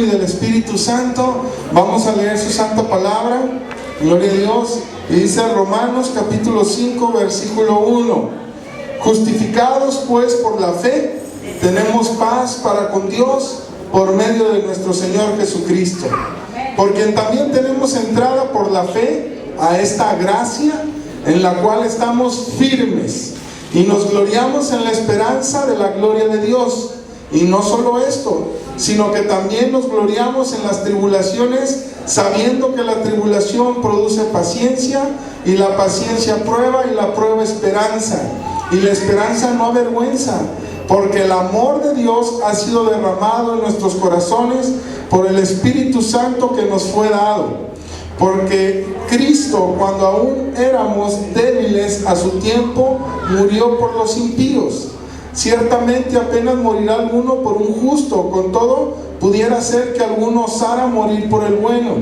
y del Espíritu Santo. Vamos a leer su santa palabra. Gloria a Dios. Y dice Romanos capítulo 5 versículo 1: justificados pues por la fe, tenemos paz para con Dios por medio de nuestro Señor Jesucristo, por quien también tenemos entrada por la fe a esta gracia en la cual estamos firmes y nos gloriamos en la esperanza de la gloria de Dios. Y no solo esto, sino que también nos gloriamos en las tribulaciones, sabiendo que la tribulación produce paciencia, y la paciencia prueba, y la prueba esperanza, y la esperanza no avergüenza, porque el amor de Dios ha sido derramado en nuestros corazones por el Espíritu Santo que nos fue dado. Porque Cristo, cuando aún éramos débiles a su tiempo, murió por los impíos. Ciertamente apenas morirá alguno por un justo, con todo pudiera ser que alguno osara morir por el bueno.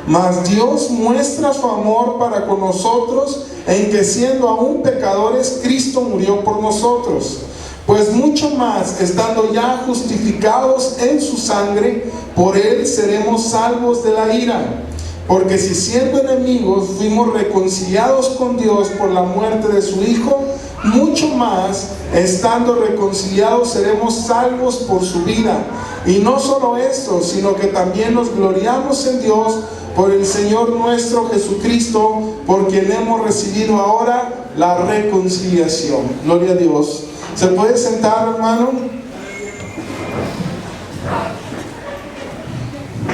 Mas Dios muestra su amor para con nosotros en que, siendo aún pecadores, Cristo murió por nosotros. Pues mucho más, estando ya justificados en su sangre, por él seremos salvos de la ira. Porque si siendo enemigos fuimos reconciliados con Dios por la muerte de su Hijo, mucho más, estando reconciliados, seremos salvos por su vida. Y no solo esto, sino que también nos gloriamos en Dios por el Señor nuestro Jesucristo, por quien hemos recibido ahora la reconciliación. Gloria a Dios. ¿Se puede sentar, hermano?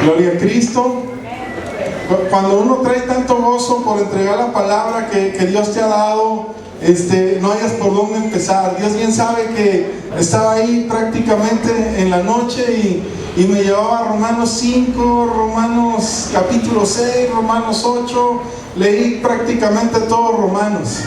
Gloria a Cristo. Cuando uno trae tanto gozo por entregar la palabra que Dios te ha dado, no hayas por dónde empezar. Dios bien sabe que estaba ahí prácticamente en la noche y me llevaba a Romanos 5, Romanos capítulo 6, Romanos 8, leí prácticamente todos Romanos.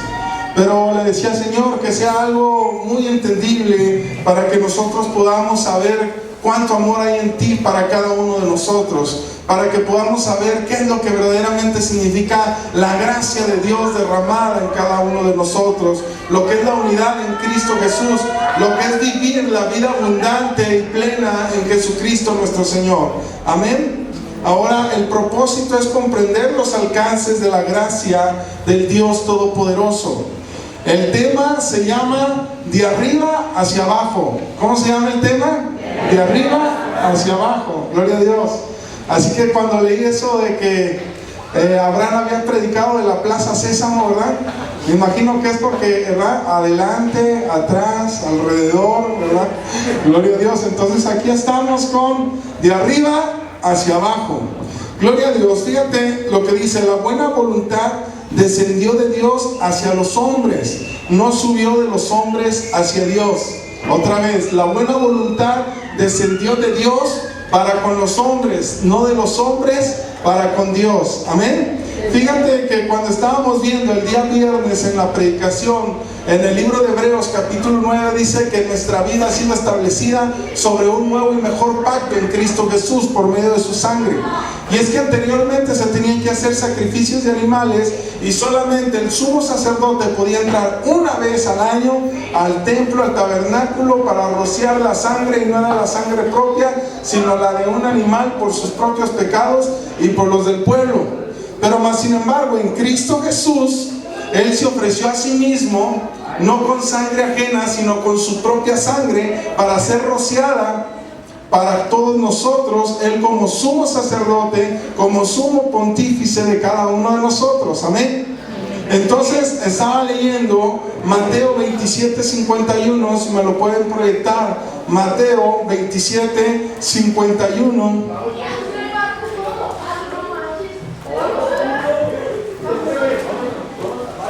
Pero le decía, Señor, que sea algo muy entendible para que nosotros podamos saber cuánto amor hay en ti para cada uno de nosotros, para que podamos saber qué es lo que verdaderamente significa la gracia de Dios derramada en cada uno de nosotros, lo que es la unidad en Cristo Jesús, lo que es vivir la vida abundante y plena en Jesucristo nuestro Señor. Amén. Ahora el propósito es comprender los alcances de la gracia del Dios Todopoderoso. El tema se llama de arriba hacia abajo. ¿Cómo se llama el tema? De arriba hacia abajo. Gloria a Dios. Así que cuando leí eso de que Abraham había predicado de la Plaza Sésamo, ¿verdad? Me imagino que es porque, ¿verdad? Adelante, atrás, alrededor, ¿verdad? Gloria a Dios. Entonces aquí estamos con de arriba hacia abajo. Gloria a Dios. Fíjate lo que dice: la buena voluntad descendió de Dios hacia los hombres, no subió de los hombres hacia Dios. Otra vez, la buena voluntad descendió de Dios para con los hombres, no de los hombres para con Dios. Amén. Fíjate que cuando estábamos viendo el día viernes en la predicación, en el libro de Hebreos capítulo 9 dice que nuestra vida ha sido establecida sobre un nuevo y mejor pacto en Cristo Jesús por medio de su sangre. Y es que anteriormente se tenían que hacer sacrificios de animales y solamente el sumo sacerdote podía entrar una vez al año al templo, al tabernáculo, para rociar la sangre, y no era la sangre propia, sino la de un animal por sus propios pecados y por los del pueblo. Pero más sin embargo, en Cristo Jesús, Él se ofreció a sí mismo, no con sangre ajena, sino con su propia sangre, para ser rociada para todos nosotros, Él como sumo sacerdote, como sumo pontífice de cada uno de nosotros. Amén. Entonces estaba leyendo Mateo 27:51, si me lo pueden proyectar. Mateo 27:51.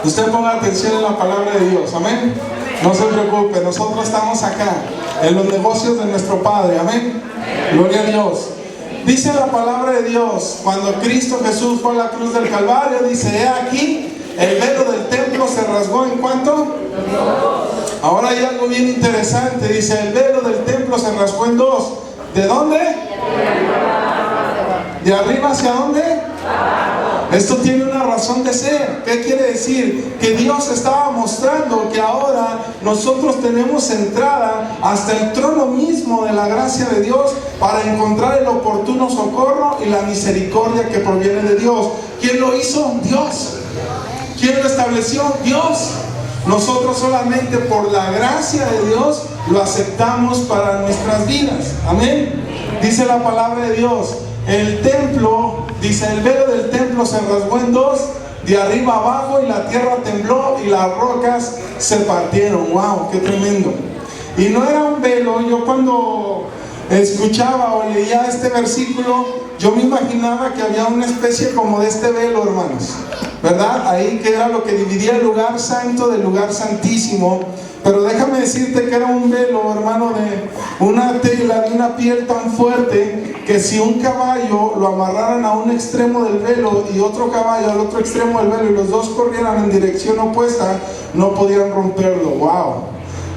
Usted ponga atención en la palabra de Dios, amén. No se preocupe, nosotros estamos acá en los negocios de nuestro Padre, amén. Gloria a Dios. Dice la palabra de Dios, cuando Cristo Jesús fue a la cruz del Calvario, dice: he aquí, el velo del templo se rasgó. ¿En cuánto? Ahora hay algo bien interesante, dice: el velo del templo se rasgó en dos. ¿De dónde? ¿De arriba hacia dónde? Esto tiene una razón de ser. ¿Qué quiere decir? Que Dios estaba mostrando que ahora nosotros tenemos entrada hasta el trono mismo de la gracia de Dios para encontrar el oportuno socorro y la misericordia que proviene de Dios. ¿Quién lo hizo? Dios. ¿Quién lo estableció? Dios. Nosotros solamente por la gracia de Dios lo aceptamos para nuestras vidas. Amén. Dice la palabra de Dios, el templo, dice, el velo del templo se rasgó en dos, de arriba abajo, y la tierra tembló y las rocas se partieron. Wow, qué tremendo. Y no era un velo. Yo cuando escuchaba o leía este versículo, yo me imaginaba que había una especie como de este velo, hermanos, ¿verdad? Ahí, que era lo que dividía el lugar santo del lugar santísimo. Pero déjame decirte que era un velo, hermano, de una tela, de una piel tan fuerte, que si un caballo lo amarraran a un extremo del velo y otro caballo al otro extremo del velo, y los dos corrieran en dirección opuesta, no podían romperlo. Wow,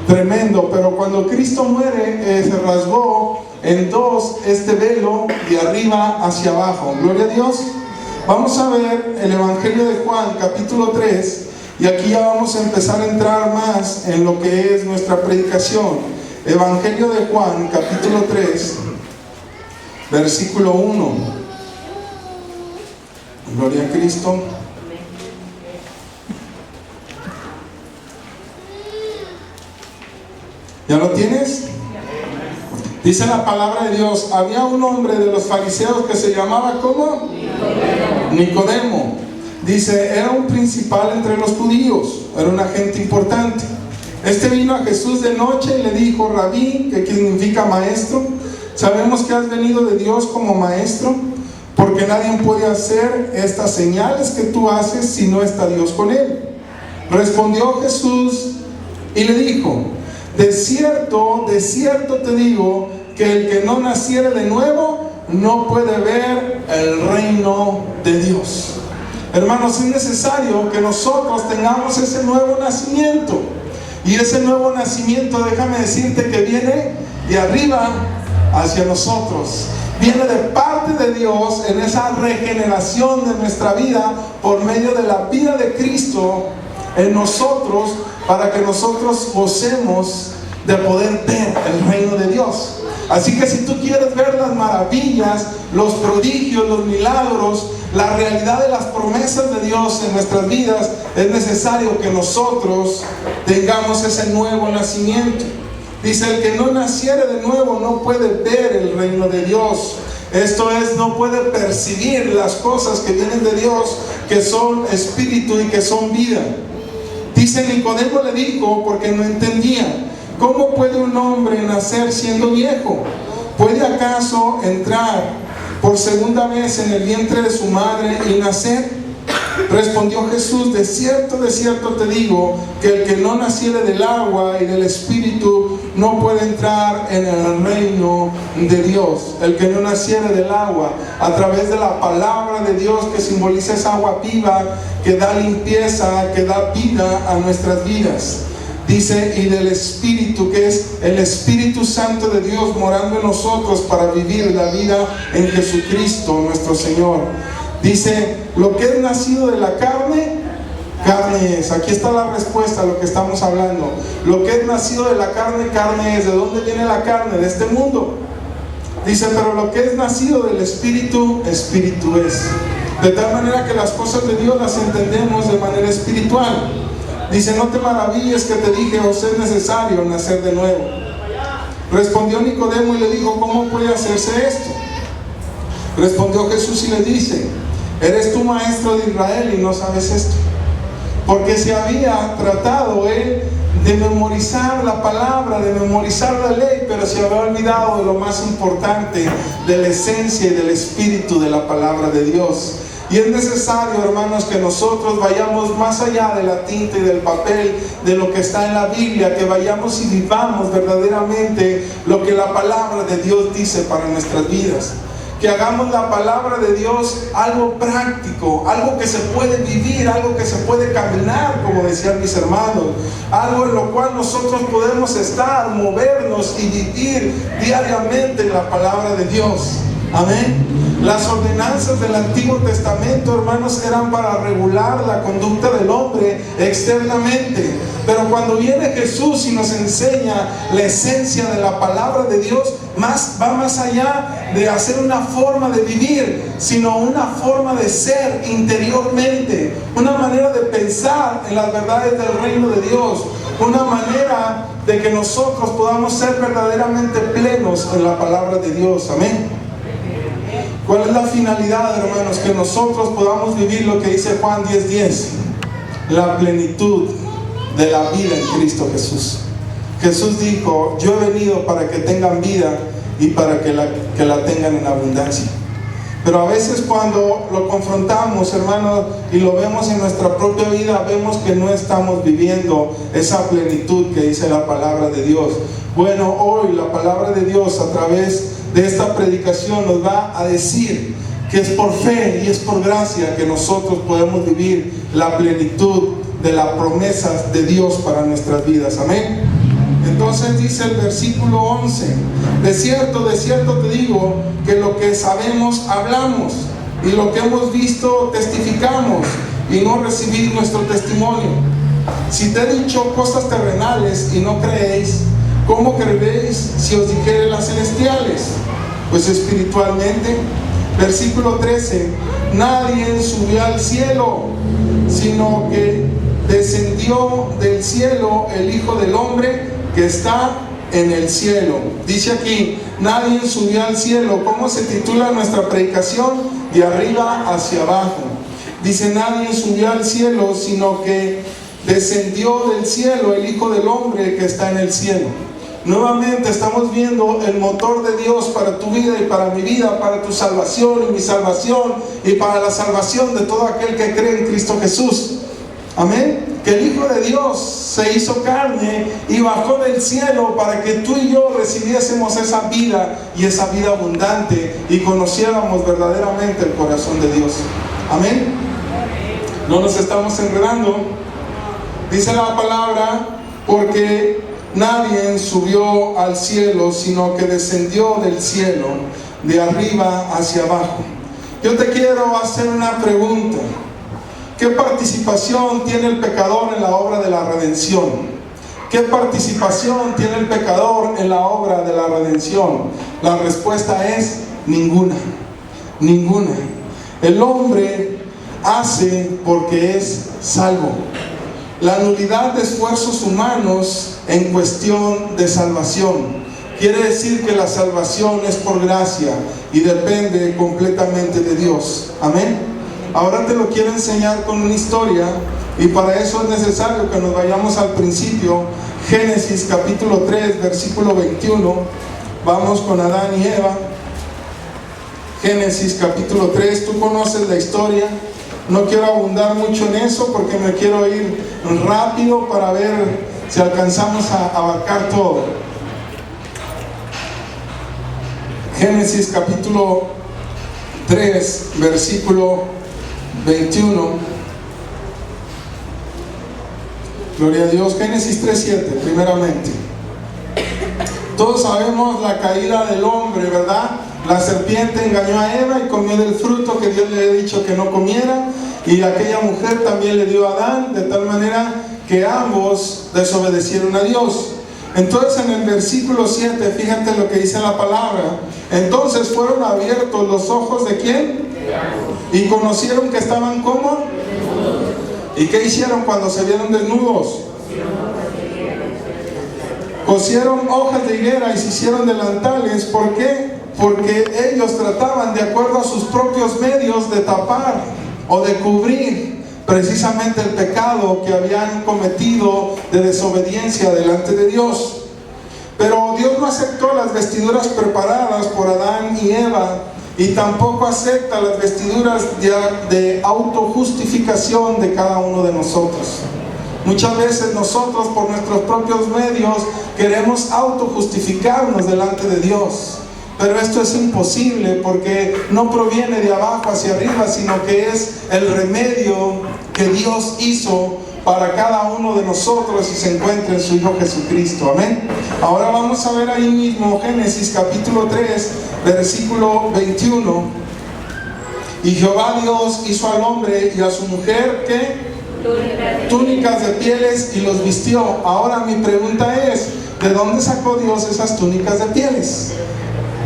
tremendo. Pero cuando Cristo muere, se rasgó en dos este velo, de arriba hacia abajo. Gloria a Dios. Vamos a ver el Evangelio de Juan, capítulo 3. Y aquí ya vamos a empezar a entrar más en lo que es nuestra predicación. Evangelio de Juan, capítulo 3, versículo 1. Gloria a Cristo. ¿Ya lo tienes? Dice la palabra de Dios, había un hombre de los fariseos que se llamaba, ¿cómo? Nicodemo. Dice, era un principal entre los judíos, era una gente importante. Este vino a Jesús de noche y le dijo, Rabí, que significa maestro, sabemos que has venido de Dios como maestro, porque nadie puede hacer estas señales que tú haces si no está Dios con él. Respondió Jesús y le dijo, de cierto te digo, que el que no naciere de nuevo no puede ver el reino de Dios. Hermanos, es necesario que nosotros tengamos ese nuevo nacimiento. Y ese nuevo nacimiento, déjame decirte que viene de arriba hacia nosotros. Viene de parte de Dios en esa regeneración de nuestra vida por medio de la vida de Cristo en nosotros, para que nosotros gocemos de poder ver el reino de Dios. Así que si tú quieres ver las maravillas, los prodigios, los milagros, la realidad de las promesas de Dios en nuestras vidas, es necesario que nosotros tengamos ese nuevo nacimiento. Dice, el que no naciere de nuevo no puede ver el reino de Dios. Esto es, no puede percibir las cosas que vienen de Dios, que son espíritu y que son vida. Dice, Nicodemo le dijo, porque no entendía, ¿cómo puede un hombre nacer siendo viejo? ¿Puede acaso entrar por segunda vez en el vientre de su madre y nacer? Respondió Jesús, de cierto te digo, que el que no naciere del agua y del espíritu no puede entrar en el reino de Dios. El que no naciere del agua, a través de la palabra de Dios, que simboliza esa agua viva, que da limpieza, que da vida a nuestras vidas. Dice, y del Espíritu, que es el Espíritu Santo de Dios morando en nosotros para vivir la vida en Jesucristo nuestro Señor. Dice, lo que es nacido de la carne, carne es. Aquí está la respuesta a lo que estamos hablando. Lo que es nacido de la carne, carne es. ¿De dónde viene la carne? De este mundo. Dice, pero lo que es nacido del Espíritu, espíritu es. De tal manera que las cosas de Dios las entendemos de manera espiritual. Dice, no te maravilles que te dije, os es necesario nacer de nuevo. Respondió Nicodemo y le dijo, ¿cómo puede hacerse esto? Respondió Jesús y le dice, ¿eres tú maestro de Israel y no sabes esto? Porque se había tratado él de memorizar la palabra, de memorizar la ley, pero se había olvidado de lo más importante, de la esencia y del espíritu de la palabra de Dios. Y es necesario, hermanos, que nosotros vayamos más allá de la tinta y del papel, de lo que está en la Biblia, que vayamos y vivamos verdaderamente lo que la palabra de Dios dice para nuestras vidas. Que hagamos la palabra de Dios algo práctico, algo que se puede vivir, algo que se puede caminar, como decían mis hermanos, algo en lo cual nosotros podemos estar, movernos y vivir diariamente en la palabra de Dios. Amén. Las ordenanzas del Antiguo Testamento, hermanos, eran para regular la conducta del hombre externamente. Pero cuando viene Jesús y nos enseña la esencia de la palabra de Dios, va más allá de hacer una forma de vivir, sino una forma de ser interiormente, una manera de pensar en las verdades del reino de Dios, una manera de que nosotros podamos ser verdaderamente plenos en la palabra de Dios. Amén. ¿Cuál es la finalidad, hermanos? Que nosotros podamos vivir lo que dice Juan 10:10, la plenitud de la vida en Cristo Jesús. Jesús dijo: yo he venido para que tengan vida y para que la tengan en abundancia. Pero a veces cuando lo confrontamos, hermanos, y lo vemos en nuestra propia vida, vemos que no estamos viviendo esa plenitud que dice la palabra de Dios. Bueno, hoy la palabra de Dios a través de esta predicación nos va a decir que es por fe y es por gracia que nosotros podemos vivir la plenitud de las promesas de Dios para nuestras vidas. Amén. Entonces dice el versículo 11: de cierto te digo que lo que sabemos hablamos, y lo que hemos visto testificamos, y no recibid nuestro testimonio. Si te he dicho cosas terrenales y no creéis, ¿cómo creeréis si os dijere las celestiales? Pues espiritualmente. Versículo 13: nadie subió al cielo, sino que descendió del cielo el Hijo del Hombre que está en el cielo. Dice aquí: nadie subió al cielo. ¿Cómo se titula nuestra predicación? De arriba hacia abajo. Dice: nadie subió al cielo, sino que descendió del cielo el Hijo del Hombre que está en el cielo. Nuevamente estamos viendo el motor de Dios para tu vida y para mi vida, para tu salvación y mi salvación, y para la salvación de todo aquel que cree en Cristo Jesús. Amén. Que el Hijo de Dios se hizo carne y bajó del cielo para que tú y yo recibiésemos esa vida, y esa vida abundante, y conociéramos verdaderamente el corazón de Dios. Amén. No nos estamos enredando. Dice la palabra: porque nadie subió al cielo, sino que descendió del cielo, de arriba hacia abajo. Yo te quiero hacer una pregunta. ¿Qué participación tiene el pecador en la obra de la redención? ¿Qué participación tiene el pecador en la obra de la redención? La respuesta es ninguna. Ninguna. El hombre hace porque es salvo. La nulidad de esfuerzos humanos en cuestión de salvación. Quiere decir que la salvación es por gracia y depende completamente de Dios. Amén. Ahora te lo quiero enseñar con una historia, y para eso es necesario que nos vayamos al principio. Génesis capítulo 3, versículo 21. Vamos con Adán y Eva. Génesis capítulo 3, tú conoces la historia. No quiero abundar mucho en eso porque me quiero ir rápido para ver si alcanzamos a abarcar todo. Génesis capítulo 3, versículo 21. Gloria a Dios. Génesis 3:7, primeramente. Todos sabemos la caída del hombre, ¿verdad? La serpiente engañó a Eva y comió del fruto que Dios le había dicho que no comiera, y aquella mujer también le dio a Adán, de tal manera que ambos desobedecieron a Dios. Entonces en el versículo 7, fíjate lo que dice la palabra: entonces fueron abiertos los ojos ¿de quién? Y conocieron que estaban ¿cómo? ¿Y qué hicieron cuando se vieron desnudos? Cosieron hojas de higuera y se hicieron delantales. ¿Por qué? Porque ellos trataban, de acuerdo a sus propios medios, de tapar o de cubrir precisamente el pecado que habían cometido de desobediencia delante de Dios. Pero Dios no aceptó las vestiduras preparadas por Adán y Eva, y tampoco acepta las vestiduras de autojustificación de cada uno de nosotros. Muchas veces nosotros, por nuestros propios medios, queremos autojustificarnos delante de Dios. Pero esto es imposible, porque no proviene de abajo hacia arriba, sino que es el remedio que Dios hizo para cada uno de nosotros y se encuentra en su Hijo Jesucristo. Amén. Ahora vamos a ver ahí mismo Génesis capítulo 3, versículo 21. Y Jehová Dios hizo al hombre y a su mujer, ¿qué? Túnicas de pieles, y los vistió. Ahora mi pregunta es, ¿de dónde sacó Dios esas túnicas de pieles?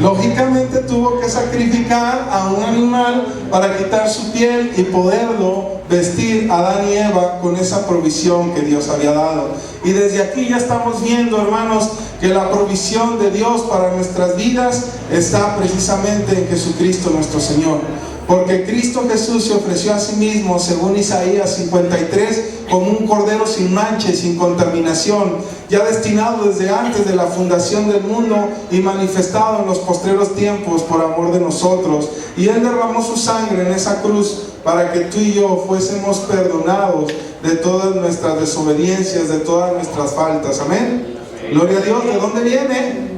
Lógicamente tuvo que sacrificar a un animal para quitar su piel y poderlo vestir a Adán y Eva con esa provisión que Dios había dado. Y desde aquí ya estamos viendo, hermanos, que la provisión de Dios para nuestras vidas está precisamente en Jesucristo nuestro Señor. Porque Cristo Jesús se ofreció a sí mismo, según Isaías 53, como un cordero sin mancha y sin contaminación, ya destinado desde antes de la fundación del mundo y manifestado en los postreros tiempos por amor de nosotros. Y Él derramó su sangre en esa cruz para que tú y yo fuésemos perdonados de todas nuestras desobediencias, de todas nuestras faltas. Amén. Gloria a Dios. ¿De dónde viene?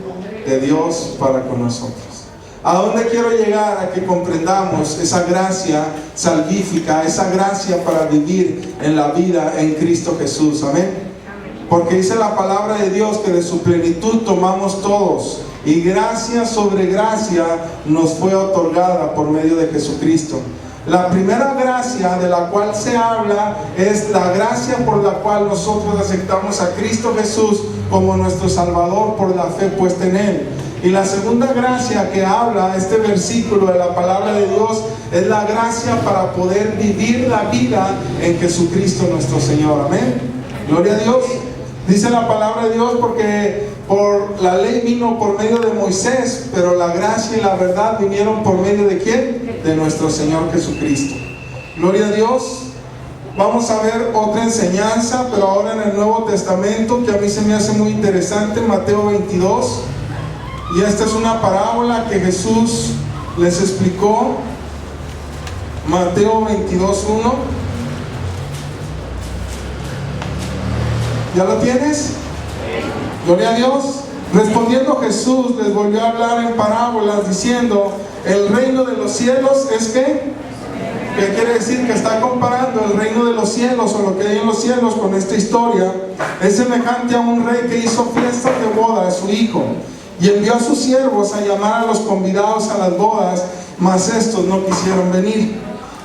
De Dios para con nosotros. ¿A dónde quiero llegar? A que comprendamos esa gracia salvífica, esa gracia para vivir en la vida en Cristo Jesús. Amén. Porque dice la palabra de Dios que de su plenitud tomamos todos, y gracia sobre gracia nos fue otorgada por medio de Jesucristo. La primera gracia de la cual se habla es la gracia por la cual nosotros aceptamos a Cristo Jesús como nuestro Salvador por la fe puesta en Él. Y la segunda gracia que habla este versículo de la palabra de Dios es la gracia para poder vivir la vida en Jesucristo nuestro Señor. Amén. Gloria a Dios. Dice la palabra de Dios, porque por la ley vino por medio de Moisés, pero la gracia y la verdad vinieron por medio de ¿quién? De nuestro Señor Jesucristo. Gloria a Dios. Vamos a ver otra enseñanza, pero ahora en el Nuevo Testamento, que a mí se me hace muy interesante, Mateo 22. Y esta es una parábola que Jesús les explicó. Mateo 22:1. ¿Ya lo tienes? Gloria a Dios. Respondiendo Jesús les volvió a hablar en parábolas diciendo: el reino de los cielos es ¿qué? ¿Qué quiere decir? Que está comparando el reino de los cielos o lo que hay en los cielos con esta historia. Es semejante a un rey que hizo fiestas de boda a su hijo y envió a sus siervos a llamar a los convidados a las bodas, mas estos no quisieron venir.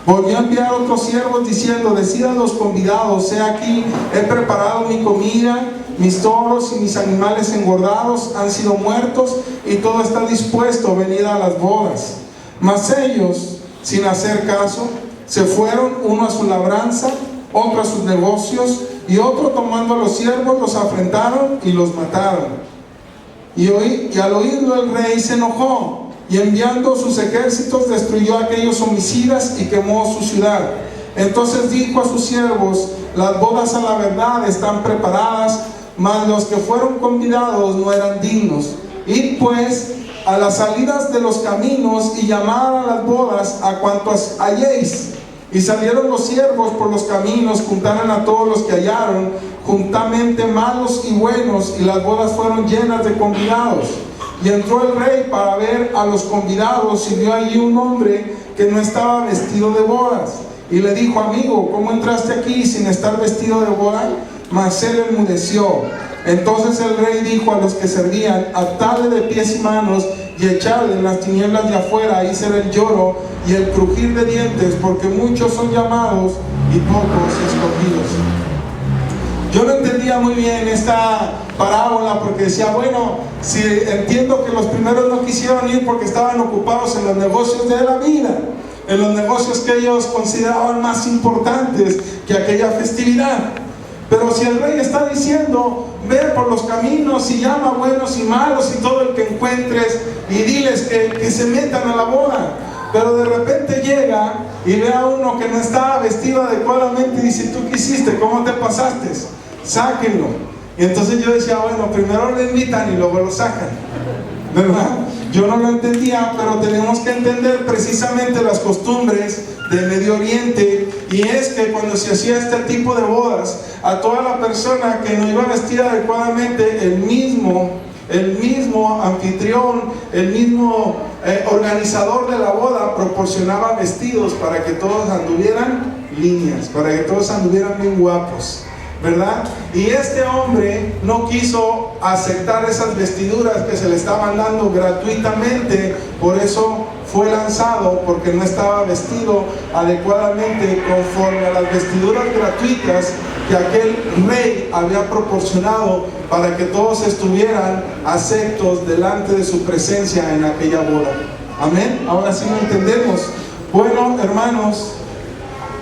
Volvió a enviar otros siervos diciendo: decid a los convidados, he aquí, he preparado mi comida, mis toros y mis animales engordados han sido muertos y todo está dispuesto, venid a las bodas. Mas ellos, sin hacer caso, se fueron, uno a su labranza, otro a sus negocios, y otro tomando a los siervos los afrentaron y los mataron. Y al oírlo el rey se enojó, y enviando sus ejércitos destruyó a aquellos homicidas y quemó su ciudad. Entonces dijo a sus siervos: las bodas a la verdad están preparadas, mas los que fueron convidados no eran dignos. Id pues a las salidas de los caminos y llamad a las bodas a cuantos halléis. Y salieron los siervos por los caminos, juntaron a todos los que hallaron, juntamente malos y buenos, y las bodas fueron llenas de convidados. Y entró el rey para ver a los convidados, y vio allí un hombre que no estaba vestido de bodas. Y le dijo: amigo, ¿cómo entraste aquí sin estar vestido de boda? Mas él enmudeció. Entonces el rey dijo a los que servían: atadle de pies y manos y echadle en las tinieblas de afuera, ahí será el lloro y el crujir de dientes, porque muchos son llamados y pocos escogidos. Yo no entendía muy bien esta parábola, porque decía, bueno, si entiendo que los primeros no quisieron ir porque estaban ocupados en los negocios de la vida, en los negocios que ellos consideraban más importantes que aquella festividad. Pero si el rey está diciendo: ve por los caminos y llama a buenos y malos y todo el que encuentres y diles que se metan a la boda, pero de repente llega y ve a uno que no estaba vestido adecuadamente y dice: ¿tú qué hiciste? ¿Cómo te pasaste? Sáquenlo. Y entonces yo decía, bueno, primero lo invitan y luego lo sacan, ¿verdad? Yo no lo entendía, pero tenemos que entender precisamente las costumbres del Medio Oriente, y es que cuando se hacía este tipo de bodas, a toda la persona que no iba vestida adecuadamente, el mismo anfitrión, el mismo organizador de la boda proporcionaba vestidos para que todos anduvieran líneas, para que todos anduvieran bien guapos. ¿verdad? Y este hombre no quiso aceptar esas vestiduras que se le estaban dando gratuitamente, por eso fue lanzado, porque no estaba vestido adecuadamente conforme a las vestiduras gratuitas que aquel rey había proporcionado para que todos estuvieran aceptos delante de su presencia en aquella boda. Amén. Ahora sí lo entendemos. Bueno, hermanos,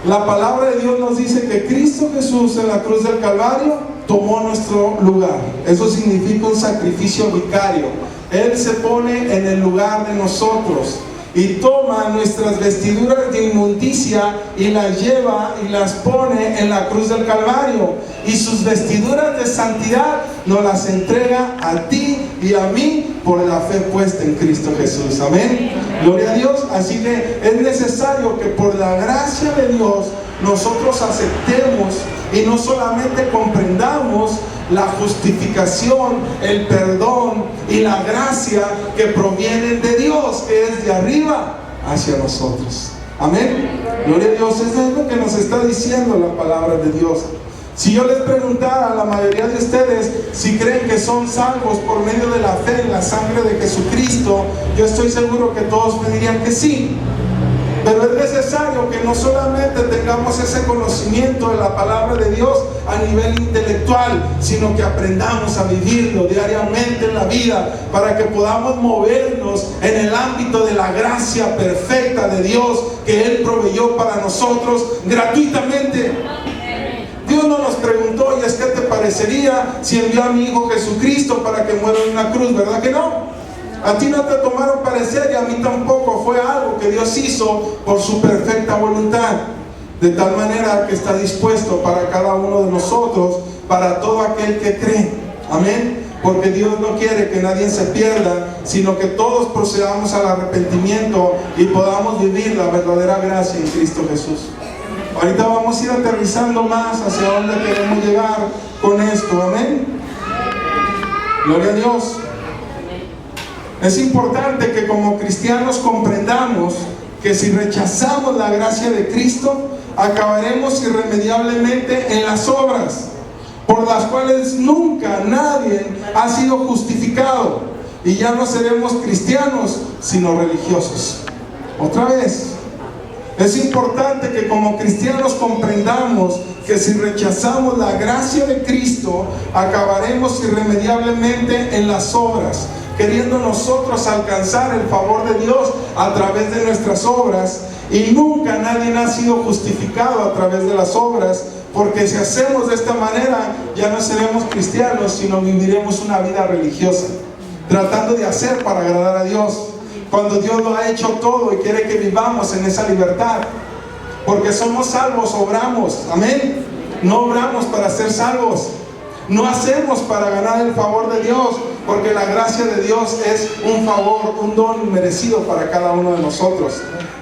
la palabra de Dios nos dice que Cristo Jesús en la cruz del Calvario tomó nuestro lugar. Eso significa un sacrificio vicario. Él se pone en el lugar de nosotros y toma nuestras vestiduras de inmundicia y las lleva y las pone en la cruz del Calvario, y sus vestiduras de santidad nos las entrega a ti y a mí por la fe puesta en Cristo Jesús. Amén. Gloria a Dios. Así que es necesario que por la gracia de Dios nosotros aceptemos y no solamente comprendamos la justificación, el perdón y la gracia que provienen de Dios, que es de arriba hacia nosotros. Amén. Gloria a Dios. Eso es lo que nos está diciendo la palabra de Dios. Si yo les preguntara a la mayoría de ustedes si creen que son salvos por medio de la fe en la sangre de Jesucristo, yo estoy seguro que todos me dirían que sí. Pero es necesario que no solamente tengamos ese conocimiento de la palabra de Dios a nivel intelectual, sino que aprendamos a vivirlo diariamente en la vida, para que podamos movernos en el ámbito de la gracia perfecta de Dios que Él proveyó para nosotros gratuitamente. Dios no nos preguntó: ¿y es qué te parecería si envió a mi Hijo Jesucristo para que muera en una cruz? ¿Verdad que no? A ti no te tomaron parecer, y a mí tampoco. Fue algo que Dios hizo por su perfecta voluntad, de tal manera que está dispuesto para cada uno de nosotros, para todo aquel que cree. Amén. Porque Dios no quiere que nadie se pierda, sino que todos procedamos al arrepentimiento y podamos vivir la verdadera gracia en Cristo Jesús. Ahorita vamos a ir aterrizando más hacia dónde queremos llegar con esto. Amén. Gloria a Dios. Es importante que como cristianos comprendamos que si rechazamos la gracia de Cristo, acabaremos irremediablemente en las obras, por las cuales nunca nadie ha sido justificado, y ya no seremos cristianos, sino religiosos. Otra vez, es importante que como cristianos comprendamos que si rechazamos la gracia de Cristo, acabaremos irremediablemente en las obras, queriendo nosotros alcanzar el favor de Dios a través de nuestras obras, y nunca nadie ha sido justificado a través de las obras, porque si hacemos de esta manera ya no seremos cristianos, sino viviremos una vida religiosa, tratando de hacer para agradar a Dios, cuando Dios lo ha hecho todo y quiere que vivamos en esa libertad. Porque somos salvos, obramos. Amén. No obramos para ser salvos, no hacemos para ganar el favor de Dios, porque la gracia de Dios es un favor, un don merecido para cada uno de nosotros.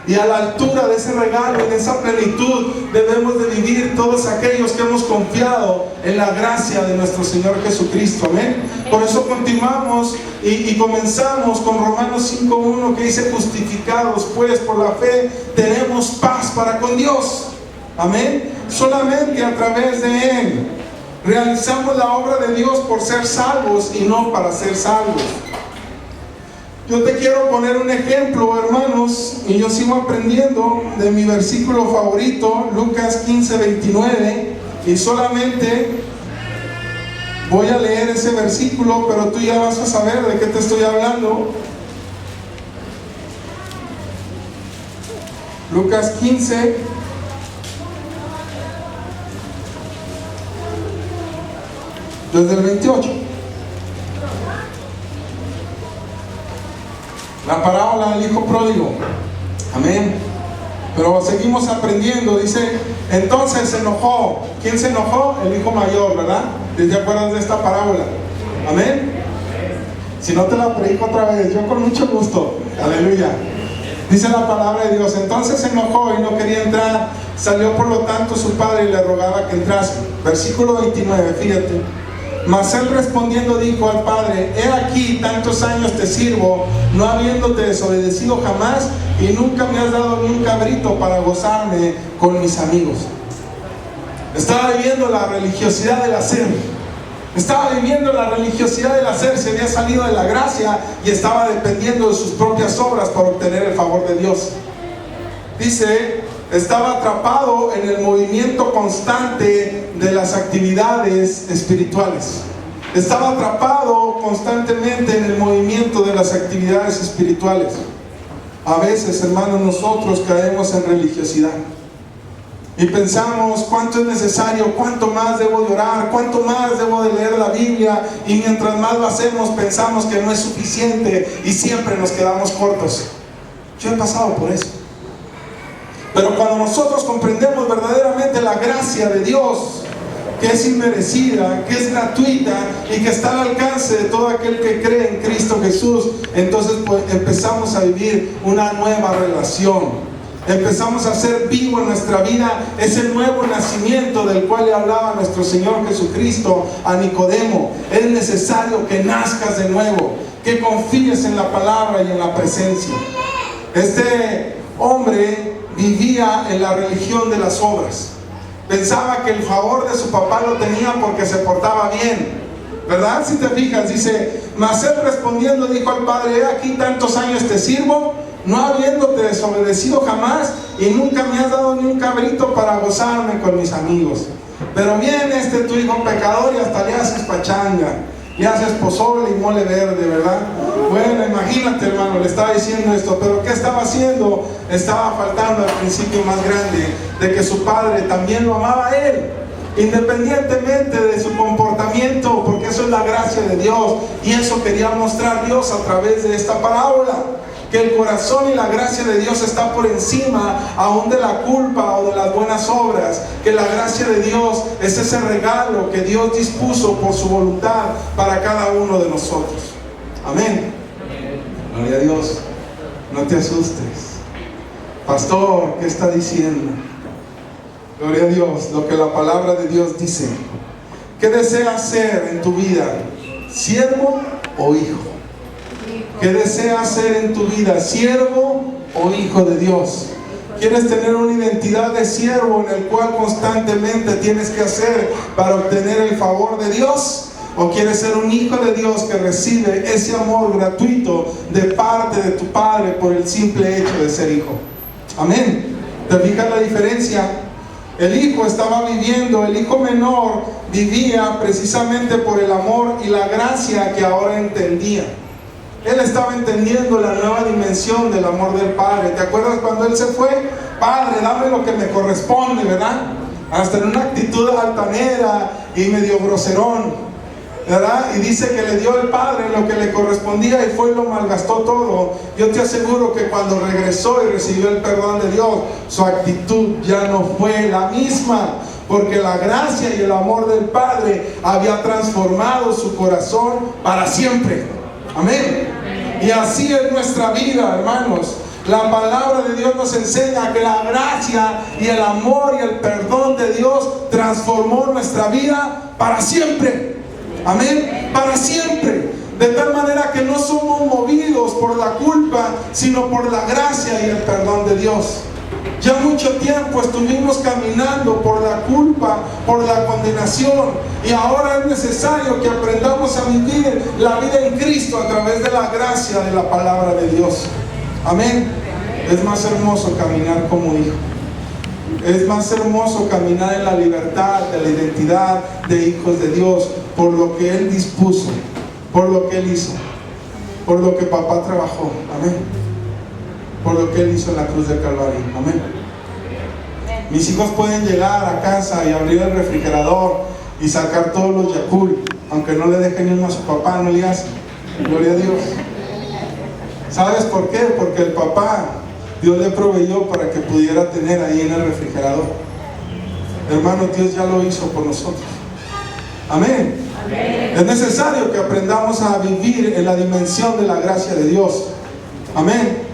Y a la altura de ese regalo, en esa plenitud, debemos de vivir todos aquellos que hemos confiado en la gracia de nuestro Señor Jesucristo. Amén. Por eso continuamos y comenzamos con Romanos 5:1, que dice: justificados pues por la fe tenemos paz para con Dios. Amén. Solamente a través de Él realizamos la obra de Dios por ser salvos y no para ser salvos. Yo te quiero poner un ejemplo, hermanos, y yo sigo aprendiendo de mi versículo favorito, Lucas 15:29, y solamente voy a leer ese versículo, pero tú ya vas a saber de qué te estoy hablando. Lucas 15, desde el 28. La parábola del hijo pródigo. Amén. Pero seguimos aprendiendo. Dice: entonces se enojó. ¿Quién se enojó? El hijo mayor, ¿verdad? ¿Te acuerdas de esta parábola? Amén. Si no, te la predico otra vez, yo con mucho gusto. Aleluya. Dice la palabra de Dios: entonces se enojó y no quería entrar. Salió por lo tanto su padre y le rogaba que entrase. Versículo 29, fíjate. Mas él respondiendo dijo al padre: he aquí tantos años te sirvo, no habiéndote desobedecido jamás, y nunca me has dado ni un cabrito para gozarme con mis amigos. Estaba viviendo la religiosidad del hacer. Estaba viviendo la religiosidad del hacer. Se había salido de la gracia y estaba dependiendo de sus propias obras para obtener el favor de Dios. Dice, estaba atrapado en el movimiento constante de las actividades espirituales. Estaba atrapado constantemente en el movimiento de las actividades espirituales. A veces, hermanos, nosotros caemos en religiosidad y pensamos cuánto es necesario, cuánto más debo de orar, cuánto más debo de leer la Biblia, y mientras más lo hacemos pensamos que no es suficiente y siempre nos quedamos cortos. Yo he pasado por eso. Pero cuando nosotros comprendemos verdaderamente la gracia de Dios, que es inmerecida, que es gratuita y que está al alcance de todo aquel que cree en Cristo Jesús, entonces pues empezamos a vivir una nueva relación. Empezamos a ser vivo en nuestra vida ese nuevo nacimiento del cual le hablaba nuestro Señor Jesucristo a Nicodemo. Es necesario que nazcas de nuevo, que confíes en la palabra y en la presencia. Este hombre vivía en la religión de las obras. Pensaba que el favor de su papá lo tenía porque se portaba bien, ¿verdad? Si te fijas, dice, mas él respondiendo dijo al padre: he aquí tantos años te sirvo, no habiéndote desobedecido jamás, y nunca me has dado ni un cabrito para gozarme con mis amigos. Pero viene tu hijo pecador y hasta le haces pachanga, le haces pozole y mole verde, ¿verdad? Bueno, imagínate, hermano, le estaba diciendo esto, pero ¿qué estaba haciendo? Estaba faltando al principio más grande, de que su padre también lo amaba a él, independientemente de su comportamiento, porque eso es la gracia de Dios, y eso quería mostrar Dios a través de esta parábola. Que el corazón y la gracia de Dios está por encima aún de la culpa o de las buenas obras. Que la gracia de Dios es ese regalo que Dios dispuso por su voluntad para cada uno de nosotros. Amén. Gloria a Dios. No te asustes. Pastor, ¿qué está diciendo? Gloria a Dios. Lo que la palabra de Dios dice. ¿Qué deseas ser en tu vida? ¿Siervo o hijo? ¿Qué deseas ser en tu vida? ¿Siervo o hijo de Dios? ¿Quieres tener una identidad de siervo en el cual constantemente tienes que hacer para obtener el favor de Dios? ¿O quieres ser un hijo de Dios que recibe ese amor gratuito de parte de tu Padre por el simple hecho de ser hijo? Amén. ¿Te fijas la diferencia? El hijo estaba viviendo, el hijo menor vivía precisamente por el amor y la gracia que ahora entendía. Él estaba entendiendo la nueva dimensión del amor del Padre. ¿Te acuerdas cuando él se fue? Padre, dame lo que me corresponde, ¿verdad? Hasta en una actitud altanera y medio groserón, ¿verdad? Y dice que le dio al Padre lo que le correspondía y fue y lo malgastó todo. Yo te aseguro que cuando regresó y recibió el perdón de Dios, su actitud ya no fue la misma, porque la gracia y el amor del Padre había transformado su corazón para siempre. Amén. Y así es nuestra vida, hermanos. La palabra de Dios nos enseña que la gracia y el amor y el perdón de Dios transformó nuestra vida para siempre. Amén. Para siempre. De tal manera que no somos movidos por la culpa, sino por la gracia y el perdón de Dios. Ya mucho tiempo estuvimos caminando por la culpa, por la condenación, y ahora es necesario que aprendamos a vivir la vida en Cristo a través de la gracia de la palabra de Dios. Amén. Es más hermoso caminar como hijo. Es más hermoso caminar en la libertad de la identidad de hijos de Dios, por lo que Él dispuso, por lo que Él hizo, por lo que papá trabajó. Amén. Por lo que Él hizo en la cruz del Calvario. Amén. Mis hijos pueden llegar a casa y abrir el refrigerador y sacar todos los Yakult, aunque no le dejen ni uno a su papá, no le hacen. Gloria a Dios. ¿Sabes por qué? Porque el papá, Dios le proveyó para que pudiera tener ahí en el refrigerador. Hermano, Dios ya lo hizo por nosotros. Amén. Amén. Es necesario que aprendamos a vivir en la dimensión de la gracia de Dios. Amén.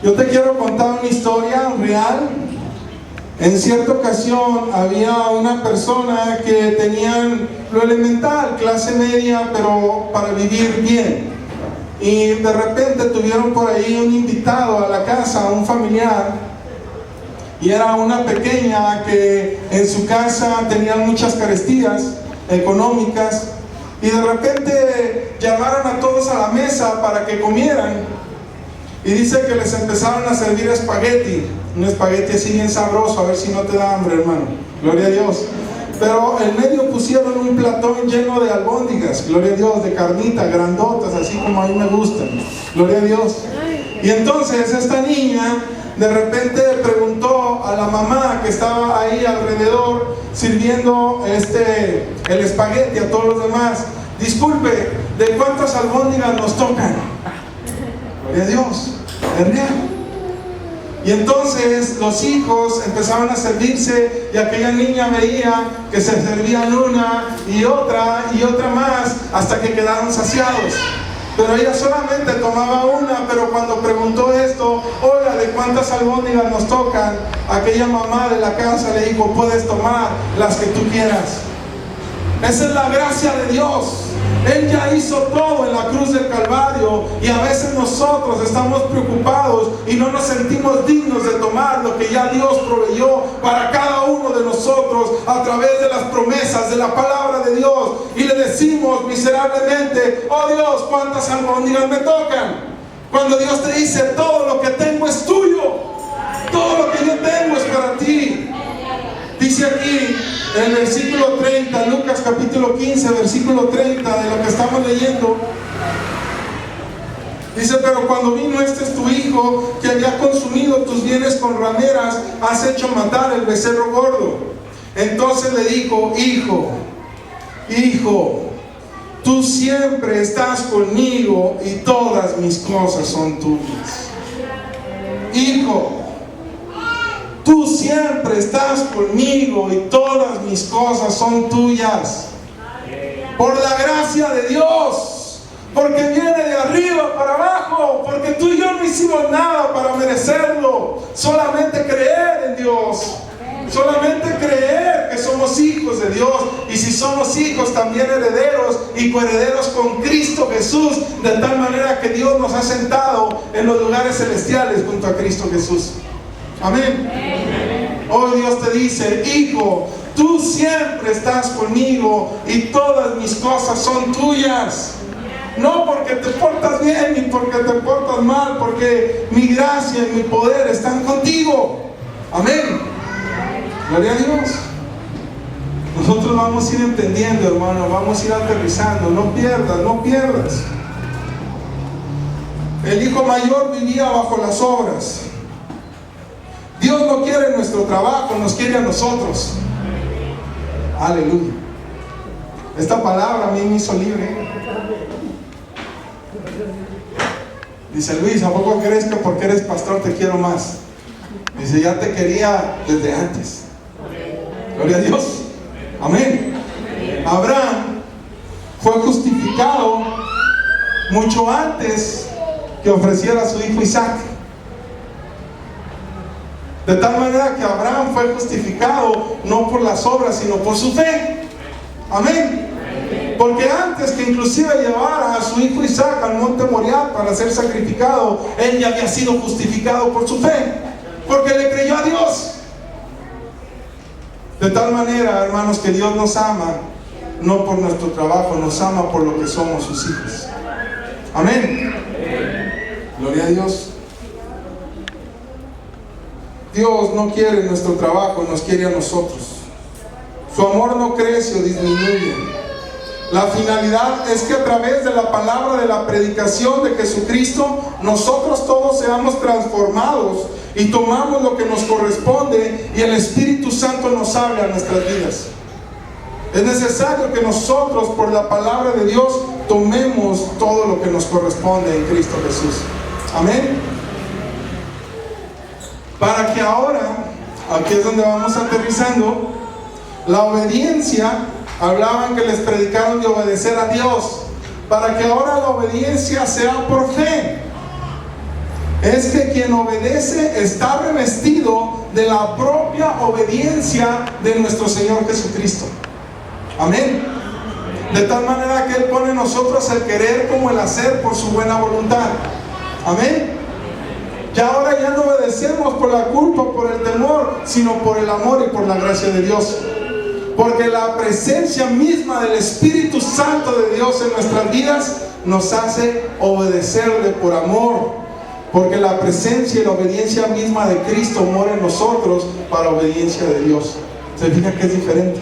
Yo te quiero contar una historia real. En cierta ocasión había una persona que tenían lo elemental, clase media, pero para vivir bien. Y de repente tuvieron por ahí un invitado a la casa, un familiar. y era una pequeña que en su casa tenían muchas carestías económicas, y de repente llamaron a todos a la mesa para que comieran, y dice que les empezaron a servir espagueti, un espagueti así bien sabroso, a ver si no te da hambre, hermano, gloria a Dios. Pero en medio pusieron un platón lleno de albóndigas, gloria a Dios, de carnitas grandotas, así como a mí me gustan, gloria a Dios. Y entonces esta niña de repente preguntó a la mamá que estaba ahí alrededor sirviendo el espagueti a todos los demás: disculpe, ¿de cuántas albóndigas nos tocan? Gloria a Dios, es real. Y entonces los hijos empezaron a servirse, y aquella niña veía que se servían una y otra más hasta que quedaron saciados. Pero ella solamente tomaba una. Pero cuando preguntó esto: oiga, ¿de cuántas albóndigas nos tocan?, aquella mamá de la casa le dijo: puedes tomar las que tú quieras. Esa es la gracia de Dios. Él ya hizo todo en la cruz del Calvario, y a veces nosotros estamos preocupados y no nos sentimos dignos de tomar lo que ya Dios proveyó para cada uno de nosotros a través de las promesas de la palabra de Dios, y le decimos miserablemente: oh Dios, ¿cuántas albóndigas me tocan? Cuando Dios te dice: todo lo que tengo es tuyo, todo lo que yo tengo es para ti. Dice aquí en el versículo 30, Lucas capítulo 15, versículo 30 de lo que estamos leyendo. Dice: pero cuando vino este tu hijo, que había consumido tus bienes con rameras, has hecho matar el becerro gordo. Entonces le dijo: hijo, tú siempre estás conmigo y todas mis cosas son tuyas. Hijo, tú siempre estás conmigo y todas mis cosas son tuyas. Por la gracia de Dios, porque viene de arriba para abajo, porque tú y yo no hicimos nada para merecerlo, solamente creer en Dios, solamente creer que somos hijos de Dios, y si somos hijos, también herederos y coherederos con Cristo Jesús, de tal manera que Dios nos ha sentado en los lugares celestiales junto a Cristo Jesús. Amén. Hoy Dios te dice: hijo, tú siempre estás conmigo y todas mis cosas son tuyas. No porque te portas bien ni porque te portas mal, porque mi gracia y mi poder están contigo. Amén. Gloria a Dios. Nosotros vamos a ir entendiendo, hermano, vamos a ir aterrizando. No pierdas. El hijo mayor vivía bajo las obras. Dios no quiere nuestro trabajo, nos quiere a nosotros. Aleluya. Esta palabra a mí me hizo libre. Dice: Luis, ¿a poco crees que porque eres pastor te quiero más? Dice: ya te quería desde antes. Gloria a Dios. Amén. Abraham fue justificado mucho antes que ofreciera a su hijo Isaac. De tal manera que Abraham fue justificado no por las obras, sino por su fe. Amén. Porque antes que inclusive llevara a su hijo Isaac al monte Moriah para ser sacrificado, él ya había sido justificado por su fe, porque le creyó a Dios. De tal manera, hermanos, que Dios nos ama no por nuestro trabajo, nos ama por lo que somos sus hijos. Amén. Gloria a Dios. Dios no quiere nuestro trabajo, nos quiere a nosotros. Su amor no crece o disminuye. La finalidad es que a través de la palabra, de la predicación de Jesucristo, nosotros todos seamos transformados y tomamos lo que nos corresponde, y el Espíritu Santo nos hable a nuestras vidas. Es necesario que nosotros, por la palabra de Dios, tomemos todo lo que nos corresponde en Cristo Jesús. Amén. Para que ahora, aquí es donde vamos aterrizando, la obediencia, hablaban que les predicaron de obedecer a Dios, para que ahora la obediencia sea por fe. Es que quien obedece está revestido de la propia obediencia de nuestro Señor Jesucristo. Amén. De tal manera que Él pone en nosotros el querer como el hacer por su buena voluntad. Amén. Ya ahora ya no obedecemos por la culpa, por el temor, sino por el amor y por la gracia de Dios. Porque la presencia misma del Espíritu Santo de Dios en nuestras vidas nos hace obedecerle por amor. Porque la presencia y la obediencia misma de Cristo mora en nosotros para obediencia de Dios. ¿Se fija que es diferente?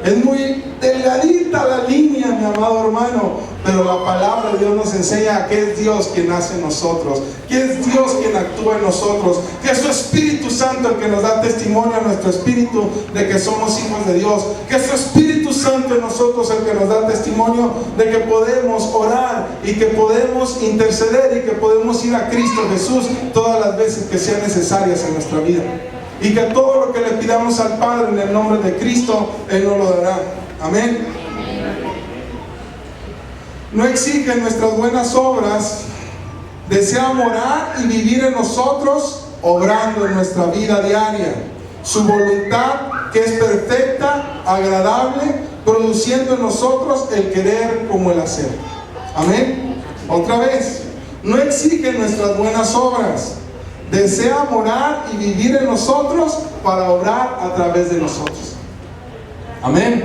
Es muy delgadita la línea, mi amado hermano, pero la palabra de Dios nos enseña que es Dios quien hace en nosotros, que es Dios quien actúa en nosotros, que es su Espíritu Santo el que nos da testimonio a nuestro espíritu de que somos hijos de Dios, que es su Espíritu Santo en nosotros el que nos da testimonio de que podemos orar y que podemos interceder y que podemos ir a Cristo Jesús todas las veces que sean necesarias en nuestra vida. Y que todo lo que le pidamos al Padre en el nombre de Cristo, Él nos lo dará. Amén. No exige nuestras buenas obras, desea morar y vivir en nosotros, obrando en nuestra vida diaria. Su voluntad, que es perfecta, agradable, produciendo en nosotros el querer como el hacer. Amén. Otra vez, no exige nuestras buenas obras, desea morar y vivir en nosotros para obrar a través de nosotros. Amén.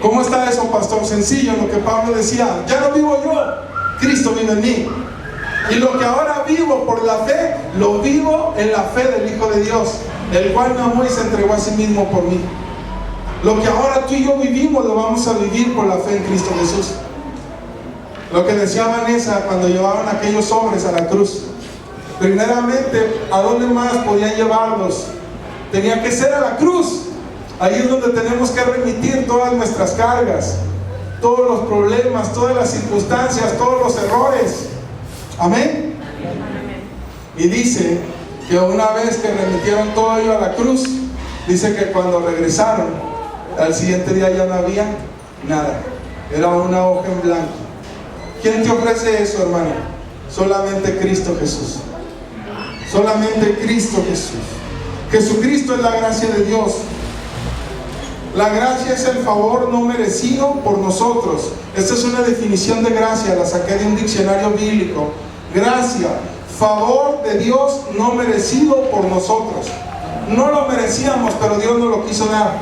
¿Cómo está eso, pastor? Sencillo, lo que Pablo decía: ya no vivo yo, Cristo vive en mí. Y lo que ahora vivo por la fe, lo vivo en la fe del Hijo de Dios, el cual me amó y se entregó a sí mismo por mí. Lo que ahora tú y yo vivimos, lo vamos a vivir por la fe en Cristo Jesús. Lo que decía Vanessa cuando llevaban aquellos hombres a la cruz. Primeramente, ¿a dónde más podían llevarlos? Tenía que ser a la cruz. Ahí es donde tenemos que remitir todas nuestras cargas, todos los problemas, todas las circunstancias, todos los errores. Amén. Y dice que una vez que remitieron todo ello a la cruz, dice que cuando regresaron, al siguiente día ya no había nada. Era una hoja en blanco. ¿Quién te ofrece eso, hermano? Solamente Cristo Jesús. Solamente Cristo Jesús. Jesucristo es la gracia de Dios. La gracia es el favor no merecido por nosotros. Esta es una definición de gracia, la saqué de un diccionario bíblico. Gracia, favor de Dios no merecido por nosotros. No lo merecíamos, pero Dios nos lo quiso dar.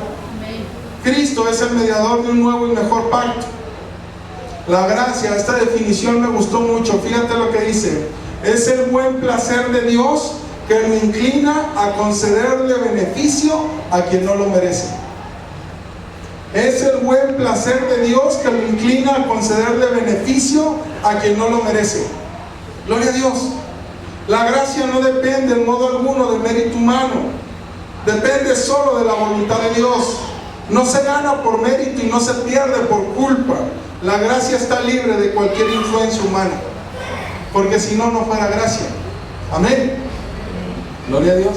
Cristo es el mediador de un nuevo y mejor pacto. La gracia, esta definición me gustó mucho. Fíjate lo que dice: es el buen placer de Dios que lo inclina a concederle beneficio a quien no lo merece. Es el buen placer de Dios que lo inclina a concederle beneficio a quien no lo merece. Gloria a Dios. La gracia no depende en modo alguno del mérito humano. Depende solo de la voluntad de Dios. No se gana por mérito y no se pierde por culpa. La gracia está libre de cualquier influencia humana, porque si no, no fuera gracia. Amén. Gloria a Dios.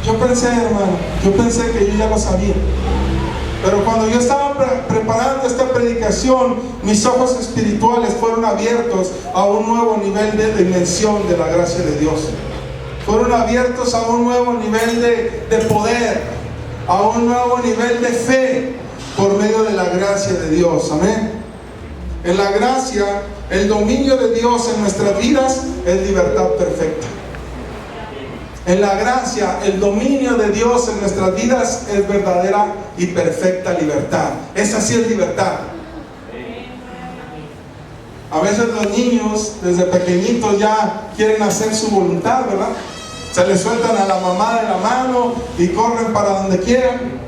Yo pensé, hermano, que yo ya lo sabía. Pero cuando yo estaba preparando esta predicación, mis ojos espirituales fueron abiertos a un nuevo nivel de dimensión de la gracia de Dios. Fueron abiertos a un nuevo nivel de poder, a un nuevo nivel de fe por medio de la gracia de Dios. Amén. En la gracia, el dominio de Dios en nuestras vidas es libertad perfecta. En la gracia, el dominio de Dios en nuestras vidas es verdadera y perfecta libertad. Esa sí es libertad. A veces los niños desde pequeñitos ya quieren hacer su voluntad, ¿verdad? Se les sueltan a la mamá de la mano y corren para donde quieran.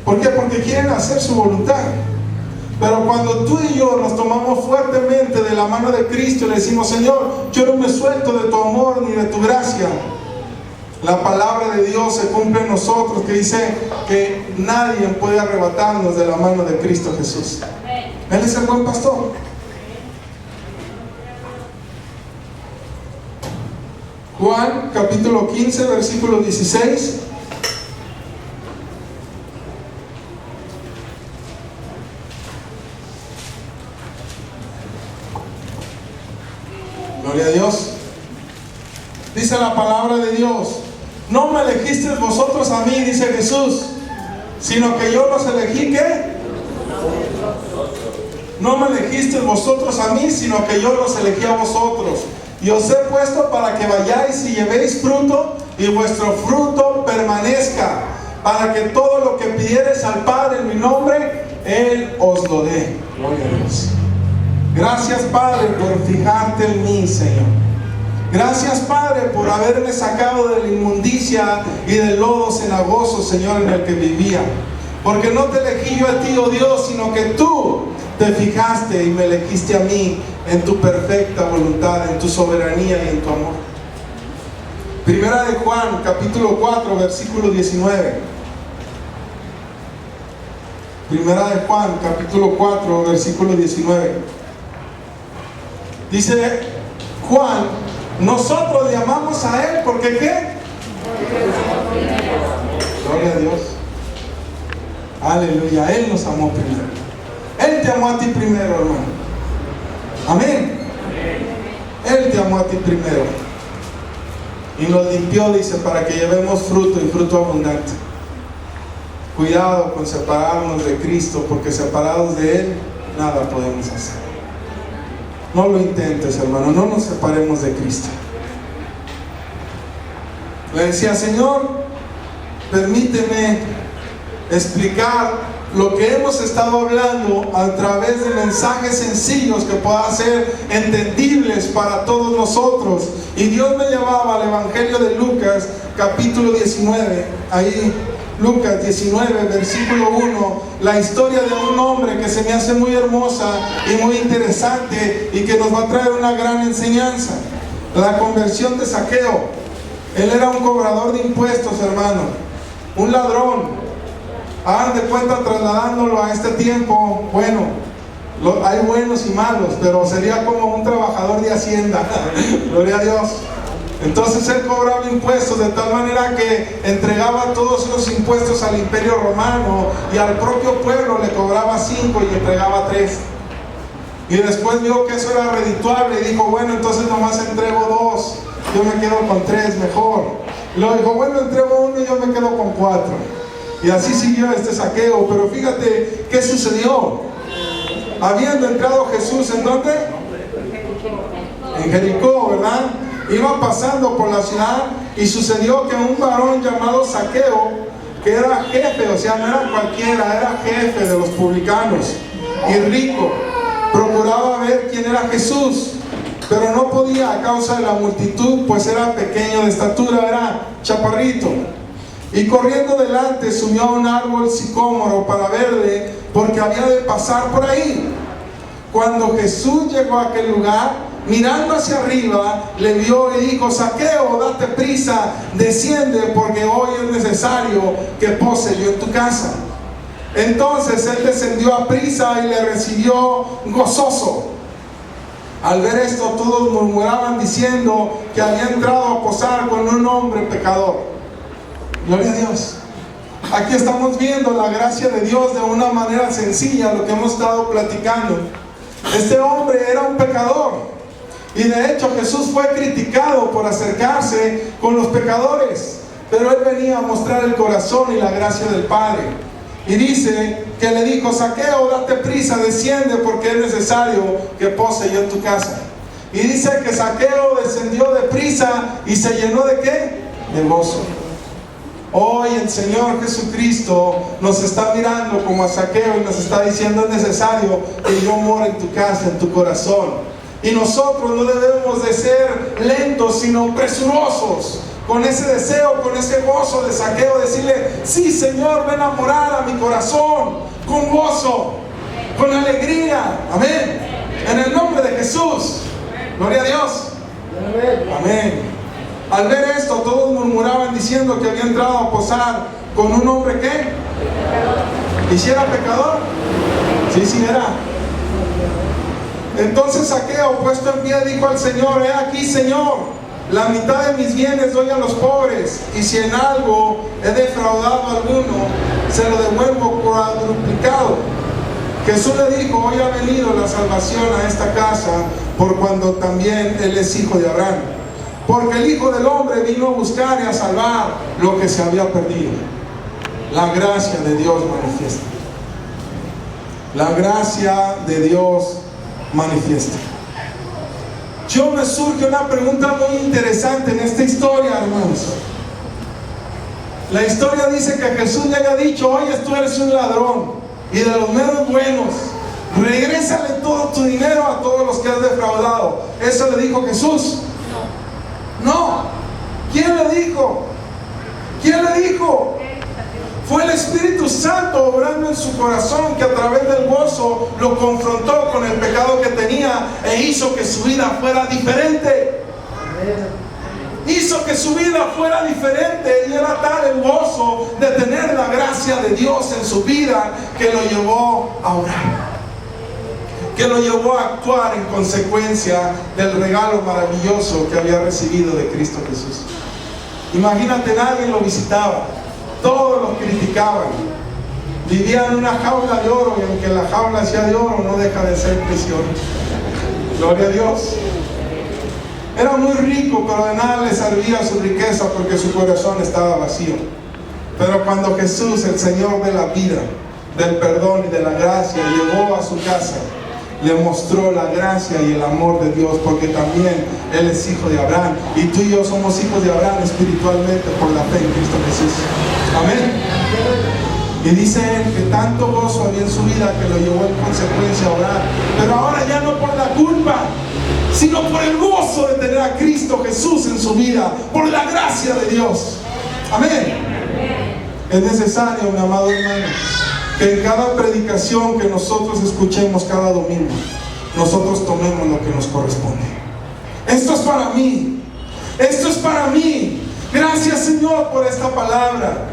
¿Por qué? Porque quieren hacer su voluntad. Pero cuando tú y yo nos tomamos fuertemente de la mano de Cristo y le decimos: Señor, yo no me suelto de tu amor ni de tu gracia, la palabra de Dios se cumple en nosotros, que dice que nadie puede arrebatarnos de la mano de Cristo Jesús. Él es el buen pastor. Juan capítulo 15 versículo 16. Gloria a Dios. Dice la palabra de Dios: no me elegisteis vosotros a mí, dice Jesús, sino que yo los elegí, ¿qué? no me elegisteis vosotros a mí, sino que yo los elegí a vosotros. Y os he puesto para que vayáis y llevéis fruto, y vuestro fruto permanezca, para que todo lo que pidiereis al Padre en mi nombre, Él os lo dé. Gloria a Dios. Gracias, Padre, por fijarte en mí, Señor. Gracias, Padre, por haberme sacado de la inmundicia y del lodo cenagoso, Señor, en el que vivía. Porque no te elegí yo a ti, oh Dios, sino que tú te fijaste y me elegiste a mí en tu perfecta voluntad, en tu soberanía y en tu amor. Primera de Juan, capítulo 4, versículo 19. Primera de Juan, capítulo 4, versículo 19. Dice Juan: nosotros le amamos a Él porque ¿qué? Gloria a Dios. Aleluya, Él nos amó primero. Él te amó a ti primero, hermano. Amén. Él te amó a ti primero. Y nos limpió, dice, para que llevemos fruto y fruto abundante. Cuidado con separarnos de Cristo, porque separados de Él, nada podemos hacer. No lo intentes, hermano, no nos separemos de Cristo. Le decía: Señor, permíteme explicar lo que hemos estado hablando a través de mensajes sencillos que puedan ser entendibles para todos nosotros. Y Dios me llevaba al Evangelio de Lucas, capítulo 19, ahí Lucas 19, versículo 1, la historia de un hombre que se me hace muy hermosa y muy interesante y que nos va a traer una gran enseñanza. La conversión de Zaqueo. Él era un cobrador de impuestos, hermano, un ladrón. Hagan de cuenta, trasladándolo a este tiempo, bueno, hay buenos y malos, pero sería como un trabajador de Hacienda. Gloria a Dios. Entonces él cobraba impuestos de tal manera que entregaba todos los impuestos al Imperio Romano, y al propio pueblo le cobraba 5 y entregaba 3. Y después vio que eso era redituable y dijo: bueno, entonces nomás entrego 2, yo me quedo con 3 mejor. Y luego dijo: bueno, entrego 1 y yo me quedo con 4. Y así siguió este Zaqueo. Pero fíjate qué sucedió. Habiendo entrado Jesús, ¿en dónde? En Jericó, ¿verdad? Iba pasando por la ciudad, y sucedió que un varón llamado Zaqueo, que era jefe, o sea, no era cualquiera, era jefe de los publicanos y rico, procuraba ver quién era Jesús, pero no podía a causa de la multitud, pues era pequeño de estatura, era chaparrito. Y corriendo delante subió a un árbol sicómoro para verle, porque había de pasar por ahí. Cuando Jesús llegó a aquel lugar, mirando hacia arriba, le vio y dijo: Zaqueo, date prisa, desciende, porque hoy es necesario que pose yo en tu casa. Entonces él descendió a prisa y le recibió gozoso. Al ver esto, todos murmuraban diciendo que había entrado a posar con un hombre pecador. Gloria a Dios. Aquí estamos viendo la gracia de Dios de una manera sencilla, lo que hemos estado platicando. Este hombre era un pecador, y de hecho Jesús fue criticado por acercarse con los pecadores, pero él venía a mostrar el corazón y la gracia del Padre. Y dice que le dijo: Zaqueo, date prisa, desciende, porque es necesario que pose yo en tu casa. Y dice que Zaqueo descendió de prisa y se llenó ¿de qué? De gozo. Hoy el Señor Jesucristo nos está mirando como a Zaqueo y nos está diciendo: es necesario que yo more en tu casa, en tu corazón. Y nosotros no debemos de ser lentos, sino presurosos, con ese deseo, con ese gozo de Zaqueo, decirle: sí, Señor, ven a morar a mi corazón, con gozo, con alegría. Amén. En el nombre de Jesús. Gloria a Dios. Amén. Al ver esto, todos murmuraban diciendo que había entrado a posar con un hombre ¿qué? ¿Y si era pecador? Sí, sí era. Entonces Zaqueo, puesto en pie, dijo al Señor: he aquí, Señor, la mitad de mis bienes doy a los pobres, y si en algo he defraudado a alguno, se lo devuelvo cuadruplicado. Jesús le dijo: hoy ha venido la salvación a esta casa, por cuando también él es hijo de Abraham. Porque el Hijo del Hombre vino a buscar y a salvar lo que se había perdido. La gracia de Dios manifiesta. La gracia de Dios manifiesta. Yo me surge una pregunta muy interesante en esta historia, hermanos. La historia dice que Jesús le haya dicho: oye, tú eres un ladrón y de los meros buenos, regrésale todo tu dinero a todos los que has defraudado. ¿Eso le dijo Jesús? No. ¿Quién le dijo? ¿Quién le dijo? Fue el Espíritu Santo obrando en su corazón, que a través del gozo lo confrontó con el pecado que tenía e hizo que su vida fuera diferente. Hizo que su vida fuera diferente, y era tal el gozo de tener la gracia de Dios en su vida que lo llevó a orar, que lo llevó a actuar en consecuencia del regalo maravilloso que había recibido de Cristo Jesús. Imagínate, nadie lo visitaba, todos lo criticaban, vivía en una jaula de oro, y aunque la jaula sea de oro, no deja de ser prisión. Gloria a Dios. Era muy rico, pero de nada le servía su riqueza, porque su corazón estaba vacío. Pero cuando Jesús, el Señor de la vida, del perdón y de la gracia, llegó a su casa, le mostró la gracia y el amor de Dios, porque también Él es hijo de Abraham, y tú y yo somos hijos de Abraham espiritualmente por la fe en Cristo Jesús. Amén. Y dice él que tanto gozo había en su vida que lo llevó en consecuencia a orar, pero ahora ya no por la culpa, sino por el gozo de tener a Cristo Jesús en su vida, por la gracia de Dios. Amén. Es necesario, mi amado hermano, que en cada predicación que nosotros escuchemos cada domingo, nosotros tomemos lo que nos corresponde. Esto es para mí, esto es para mí. Gracias, Señor, por esta palabra.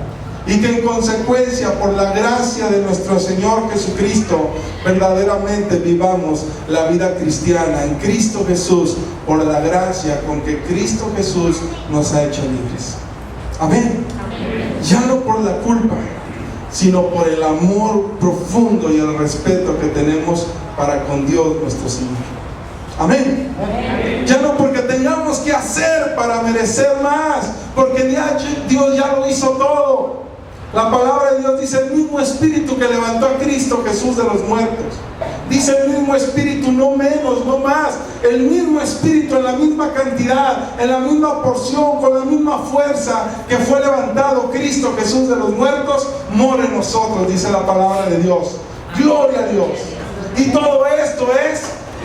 Y que en consecuencia, por la gracia de nuestro Señor Jesucristo, verdaderamente vivamos la vida cristiana en Cristo Jesús, por la gracia con que Cristo Jesús nos ha hecho libres. Amén. Ya no por la culpa, sino por el amor profundo y el respeto que tenemos para con Dios nuestro Señor. Amén. Ya no porque tengamos que hacer para merecer más, porque Dios ya lo hizo todo. La palabra de Dios dice: el mismo Espíritu que levantó a Cristo Jesús de los muertos. Dice el mismo Espíritu, no menos, no más. El mismo Espíritu en la misma cantidad, en la misma porción, con la misma fuerza que fue levantado Cristo Jesús de los muertos, mora en nosotros, dice la palabra de Dios. Gloria a Dios. Y todo esto es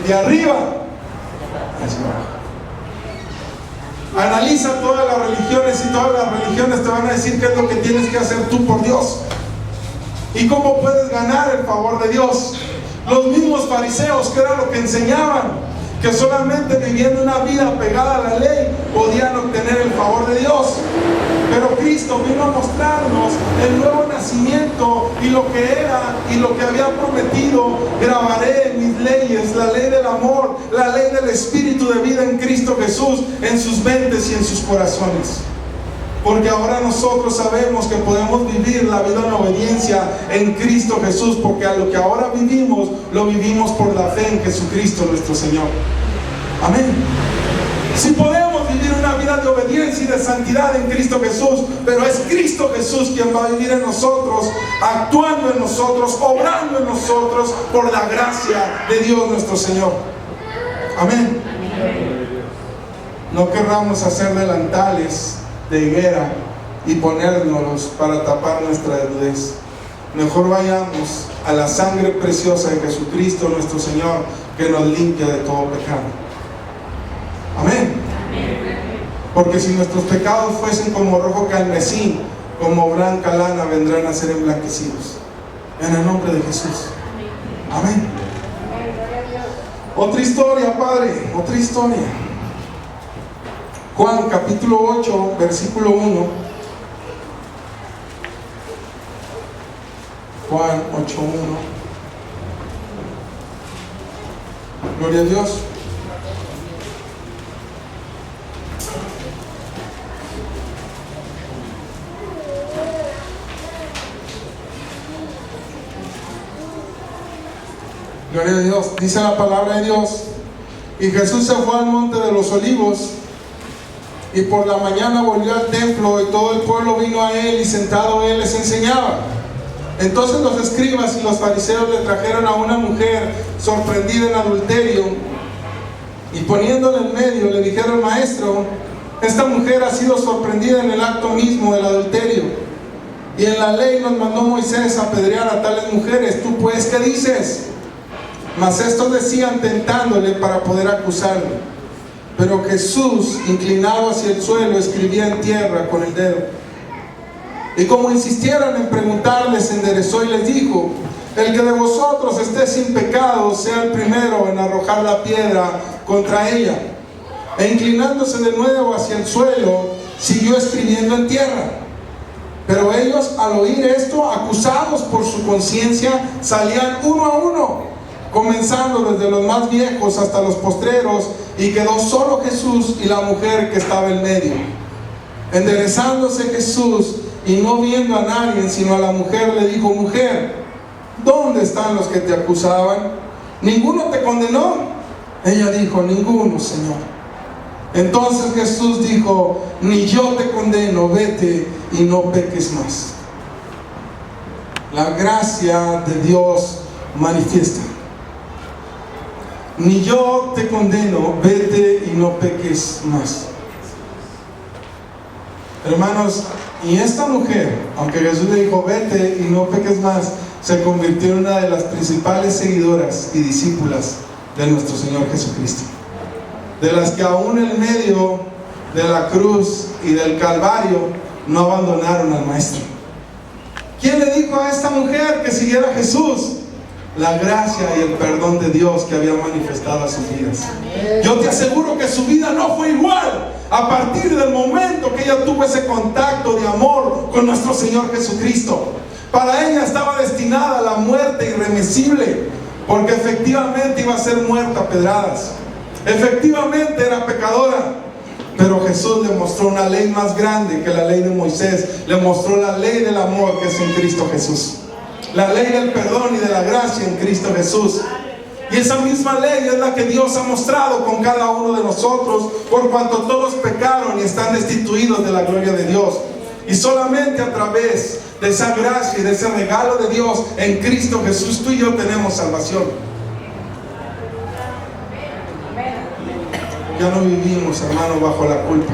de arriba hacia abajo. Analiza todas las religiones, y todas las religiones te van a decir qué es lo que tienes que hacer tú por Dios y cómo puedes ganar el favor de Dios. Los mismos fariseos, que era lo que enseñaban, que solamente viviendo una vida pegada a la ley podían obtener el favor de Dios. Pero Cristo vino a mostrarnos el nuevo nacimiento y lo que era y lo que había prometido. Grabaré mis leyes, la ley del amor, la ley del Espíritu de vida en Cristo Jesús, en sus mentes y en sus corazones. Porque ahora nosotros sabemos que podemos vivir la vida en obediencia en Cristo Jesús, porque a lo que ahora vivimos, lo vivimos por la fe en Jesucristo nuestro Señor. Amén. Si podemos vivir una vida de obediencia y de santidad en Cristo Jesús, pero es Cristo Jesús quien va a vivir en nosotros, actuando en nosotros, obrando en nosotros por la gracia de Dios nuestro Señor. Amén. No querramos hacer delantales de higuera y ponérnoslos para tapar nuestra desnudez. Mejor vayamos a la sangre preciosa de Jesucristo nuestro Señor, que nos limpia de todo pecado. Amén. Porque si nuestros pecados fuesen como rojo carmesí, como blanca lana vendrán a ser emblanquecidos. En el nombre de Jesús. Amén. Otra historia, Padre, otra historia. Juan capítulo 8, versículo 1. Juan 8, 1. Gloria a Dios. Gloria a Dios. Dice la palabra de Dios: y Jesús se fue al monte de los olivos, y por la mañana volvió al templo, y todo el pueblo vino a él, y sentado él les enseñaba. Entonces los escribas y los fariseos le trajeron a una mujer sorprendida en adulterio, y poniéndola en medio le dijeron: Maestro, esta mujer ha sido sorprendida en el acto mismo del adulterio, y en la ley nos mandó Moisés a apedrear a tales mujeres. ¿Tú pues qué dices? Mas estos decían tentándole para poder acusarle. Pero Jesús, inclinado hacia el suelo, escribía en tierra con el dedo. Y como insistieran en preguntarle, se enderezó y les dijo: el que de vosotros esté sin pecado, sea el primero en arrojar la piedra contra ella. E inclinándose de nuevo hacia el suelo, siguió escribiendo en tierra. Pero ellos, al oír esto, acusados por su conciencia, salían uno a uno, comenzando desde los más viejos hasta los postreros, y quedó solo Jesús y la mujer que estaba en medio. Enderezándose Jesús, y no viendo a nadie sino a la mujer, le dijo: Mujer, ¿dónde están los que te acusaban? ¿Ninguno te condenó? Ella dijo: Ninguno, Señor. Entonces Jesús dijo: Ni yo te condeno, vete y no peques más. La gracia de Dios manifiesta. Ni yo te condeno, vete y no peques más. Hermanos, y esta mujer, aunque Jesús le dijo: vete y no peques más, se convirtió en una de las principales seguidoras y discípulas de nuestro Señor Jesucristo, de las que aún en medio de la cruz y del Calvario no abandonaron al Maestro. ¿Quién le dijo a esta mujer que siguiera a Jesús? La gracia y el perdón de Dios que había manifestado a sus vidas. Yo te aseguro que su vida no fue igual a partir del momento que ella tuvo ese contacto de amor con nuestro Señor Jesucristo. Para ella estaba destinada a la muerte irreversible, porque efectivamente iba a ser muerta a pedradas. Efectivamente era pecadora. Pero Jesús le mostró una ley más grande que la ley de Moisés. Le mostró la ley del amor que es en Cristo Jesús. La ley del perdón y de la gracia en Cristo Jesús. Y esa misma ley es la que Dios ha mostrado con cada uno de nosotros, por cuanto todos pecaron y están destituidos de la gloria de Dios. Y solamente a través de esa gracia y de ese regalo de Dios en Cristo Jesús, tú y yo tenemos salvación. Ya no vivimos, hermanos, bajo la culpa.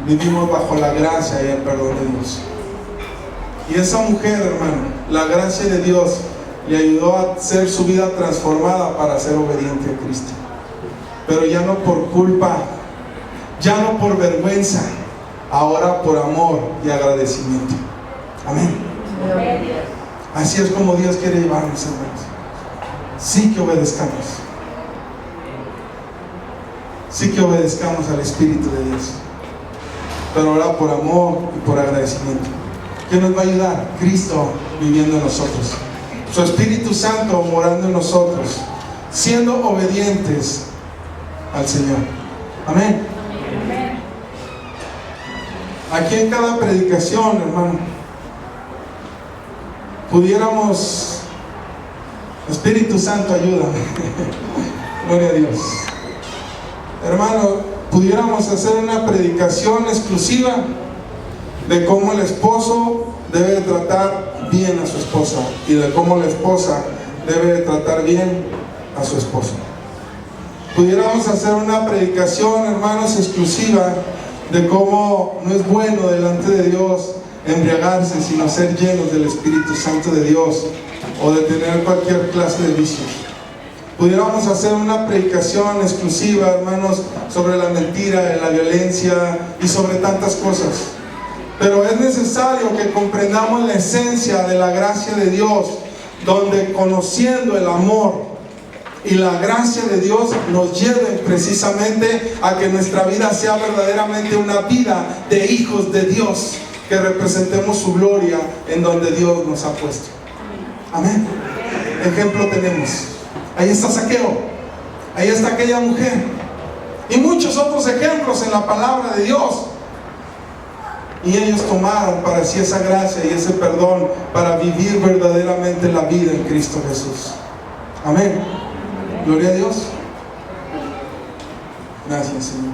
Vivimos bajo la gracia y el perdón de Dios. Y esa mujer, hermano, la gracia de Dios le ayudó a ser su vida transformada para ser obediente a Cristo. Pero ya no por culpa, ya no por vergüenza, ahora por amor y agradecimiento. Amén. Así es como Dios quiere llevarnos, hermanos. Sí que obedezcamos. Sí que obedezcamos al Espíritu de Dios, pero ahora por amor y por agradecimiento. ¿Quién nos va a ayudar? Cristo viviendo en nosotros, su Espíritu Santo morando en nosotros, siendo obedientes al Señor. Amén. Aquí en cada predicación, hermano, pudiéramos, Espíritu Santo, ayúdame. Gloria a Dios. Hermano, pudiéramos hacer una predicación exclusiva de cómo el esposo debe de tratar bien a su esposa y de cómo la esposa debe de tratar bien a su esposo. Pudiéramos hacer una predicación, hermanos, exclusiva de cómo no es bueno delante de Dios embriagarse, sino ser llenos del Espíritu Santo de Dios, o de tener cualquier clase de vicio. Pudiéramos hacer una predicación exclusiva, hermanos, sobre la mentira, la violencia y sobre tantas cosas. Pero es necesario que comprendamos la esencia de la gracia de Dios, donde conociendo el amor y la gracia de Dios nos lleven precisamente a que nuestra vida sea verdaderamente una vida de hijos de Dios, que representemos su gloria en donde Dios nos ha puesto. Amén. Ejemplo tenemos. Ahí está Zaqueo, ahí está aquella mujer, y muchos otros ejemplos en la palabra de Dios. Y ellos tomaron para sí esa gracia y ese perdón para vivir verdaderamente la vida en Cristo Jesús. Amén. Gloria a Dios. Gracias, Señor.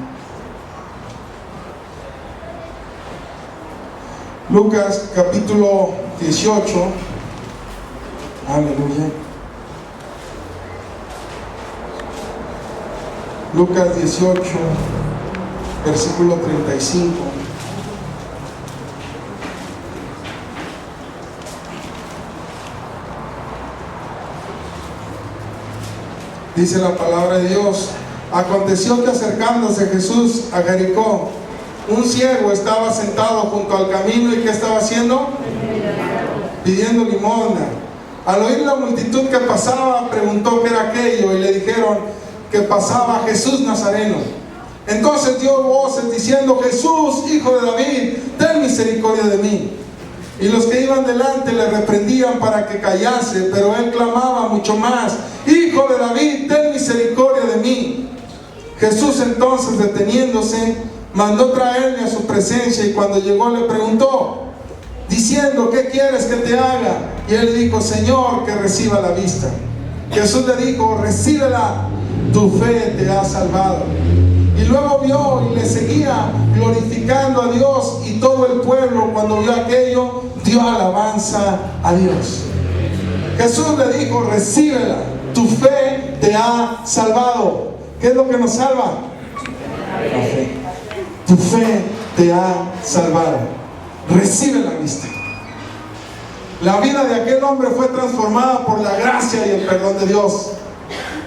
Lucas capítulo 18, Aleluya. Lucas 18, versículo 35. Dice la palabra de Dios: aconteció que acercándose Jesús a Jericó, un ciego estaba sentado junto al camino. ¿Y qué estaba haciendo? Pidiendo limosna. Al oír la multitud que pasaba, preguntó qué era aquello, y le dijeron que pasaba Jesús Nazareno. Entonces dio voces diciendo: Jesús, hijo de David, ten misericordia de mí. Y los que iban delante le reprendían para que callase, pero él clamaba mucho más: Hijo de David, ten misericordia de mí. Jesús entonces, deteniéndose, mandó traerle a su presencia, y cuando llegó le preguntó, diciendo: ¿qué quieres que te haga? Y él dijo: Señor, que reciba la vista. Jesús le dijo: recíbela, tu fe te ha salvado. Y luego vio y le seguía glorificando a Dios, y todo el pueblo, cuando vio aquello, dio alabanza a Dios. Jesús le dijo: recíbela, tu fe te ha salvado. ¿Qué es lo que nos salva? La fe. Tu fe te ha salvado. Recibe la vista. La vida de aquel hombre fue transformada por la gracia y el perdón de Dios.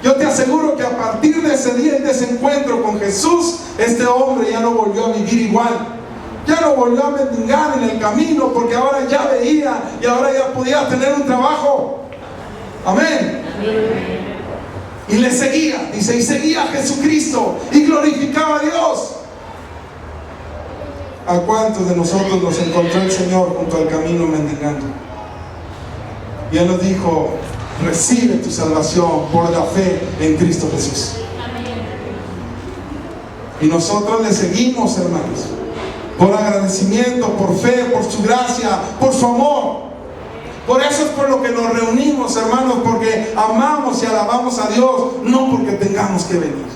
Yo te aseguro que a partir de ese día y de ese encuentro con Jesús, este hombre ya no volvió a vivir igual. Ya no volvió a mendigar en el camino, porque ahora ya veía y ahora ya podía tener un trabajo. Amén. Y le seguía, dice, y seguía a Jesucristo y glorificaba a Dios. ¿A cuántos de nosotros nos encontró el Señor junto al camino mendigando? Y Él nos dijo: recibe tu salvación por la fe en Cristo Jesús. Y nosotros le seguimos, hermanos, por agradecimiento, por fe, por su gracia, por su amor. Por eso es por lo que nos reunimos, hermanos, porque amamos y alabamos a Dios, no porque tengamos que venir.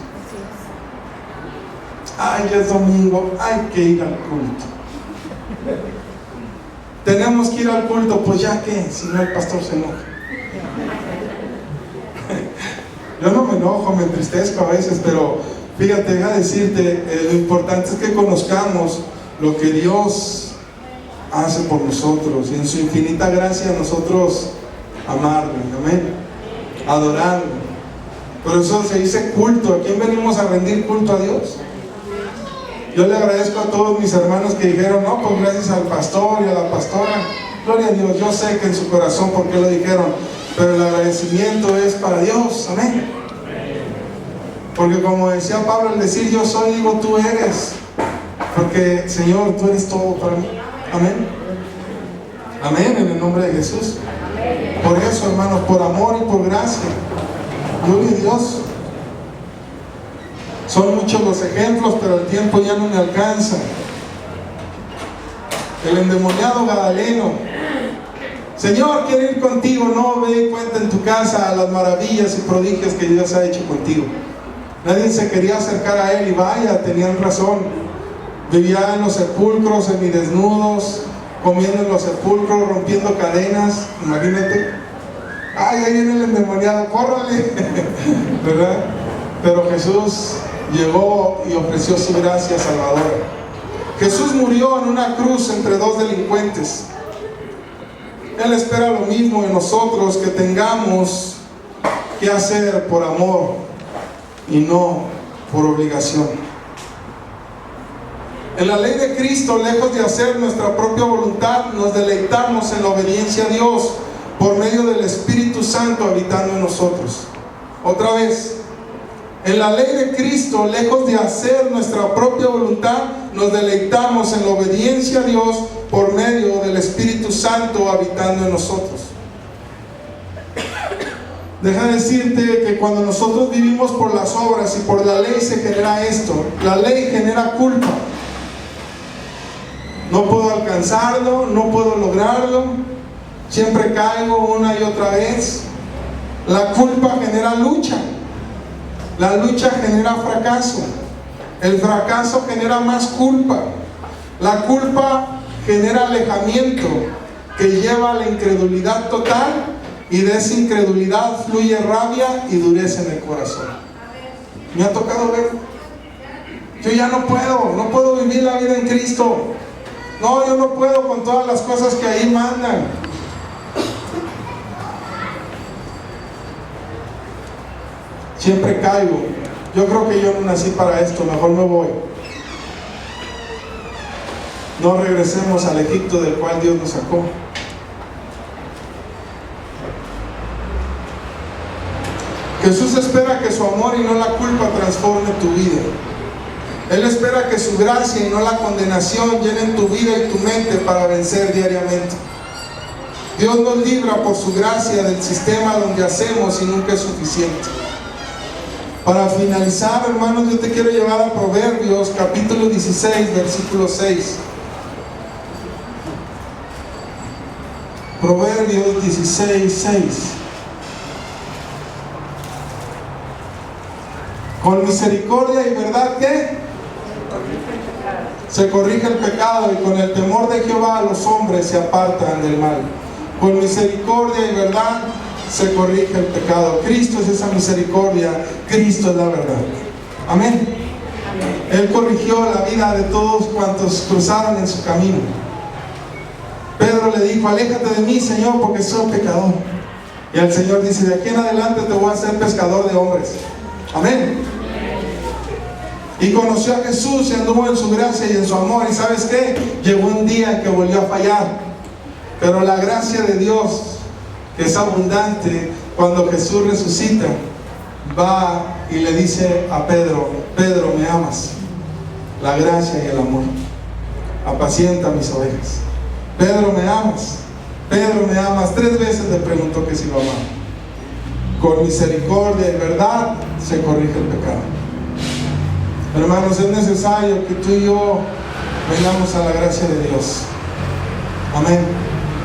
Ay, ya es domingo, hay que ir al culto. Tenemos que ir al culto, pues ya que, si no el pastor se enoja. Yo no me enojo, me entristezco a veces, pero fíjate, deja decirte, lo importante es que conozcamos lo que Dios hace por nosotros, y en su infinita gracia nosotros amarlo, amén, adorarlo. Por eso se dice culto. ¿A quién venimos a rendir culto? A Dios. Yo le agradezco a todos mis hermanos que dijeron: no, pues gracias al pastor y a la pastora. Gloria a Dios. Yo sé que en su corazón por qué lo dijeron, pero el agradecimiento es para Dios, amén. Porque como decía Pablo, al decir yo soy, digo tú eres, porque Señor, tú eres todo para mí, amén. Amén, en el nombre de Jesús. Por eso, hermanos, por amor y por gracia, gloria a Dios. Son muchos los ejemplos, pero el tiempo ya no me alcanza. El endemoniado Gadareno: Señor, quiero ir contigo. No, ve y cuenta en tu casa las maravillas y prodigios que Dios ha hecho contigo. Nadie se quería acercar a él, y vaya, tenían razón. Vivía en los sepulcros, semidesnudos, comiendo en los sepulcros, rompiendo cadenas. Imagínate. Ay, ahí viene el endemoniado, córrale. ¿Verdad? Pero Jesús llegó y ofreció su gracia salvadora. Jesús murió en una cruz entre dos delincuentes. Él espera lo mismo de nosotros, que tengamos que hacer por amor y no por obligación. En la ley de Cristo, lejos de hacer nuestra propia voluntad, nos deleitamos en la obediencia a Dios por medio del Espíritu Santo habitando en nosotros. Otra vez, en la ley de Cristo, lejos de hacer nuestra propia voluntad, nos deleitamos en la obediencia a Dios por medio del Espíritu Santo habitando en nosotros. Deja decirte que cuando nosotros vivimos por las obras y por la ley, se genera esto. La ley genera culpa. No puedo alcanzarlo, no puedo lograrlo, siempre caigo una y otra vez. La culpa genera lucha. La lucha genera fracaso. El fracaso genera más culpa. La culpa genera alejamiento, que lleva a la incredulidad total, y de esa incredulidad fluye rabia y dureza en el corazón. Me ha tocado ver. Yo ya no puedo vivir la vida en Cristo. No, yo no puedo con todas las cosas que ahí mandan. Siempre caigo. Yo creo que yo no nací para esto, mejor me voy. No regresemos al Egipto del cual Dios nos sacó. Jesús espera que su amor y no la culpa transforme tu vida. Él espera que su gracia y no la condenación llenen tu vida y tu mente para vencer diariamente. Dios nos libra por su gracia del sistema donde hacemos y nunca es suficiente. Para finalizar, hermanos, yo te quiero llevar a Proverbios capítulo 16, versículo 6. Proverbios 16, 6. Con misericordia y verdad, ¿qué? Se corrige el pecado, y con el temor de Jehová los hombres se apartan del mal. Con misericordia y verdad se corrige el pecado. Cristo es esa misericordia, Cristo es la verdad. Amén. Él corrigió la vida de todos cuantos cruzaron en su camino. Pedro le dijo: aléjate de mí, Señor, porque soy pecador. Y el Señor dice: de aquí en adelante te voy a hacer pescador de hombres. Amén. Y conoció a Jesús y anduvo en su gracia y en su amor. ¿Y sabes qué? Llegó un día en que volvió a fallar, pero la gracia de Dios, que es abundante, cuando Jesús resucita, va y le dice a Pedro: Pedro, ¿me amas? La gracia y el amor. Apacienta mis ovejas. Pedro, ¿me amas? Pedro, ¿me amas? 3 veces le preguntó que si lo amaba. Con misericordia y verdad se corrige el pecado. Hermanos, es necesario que tú y yo vengamos a la gracia de Dios. Amén.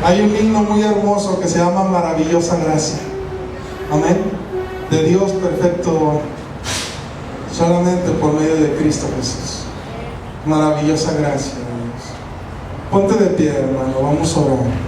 Hay un himno muy hermoso que se llama Maravillosa Gracia. Amén. De Dios perfecto solamente por medio de Cristo Jesús. Maravillosa gracia, hermanos. Ponte de pie, hermano, vamos a orar.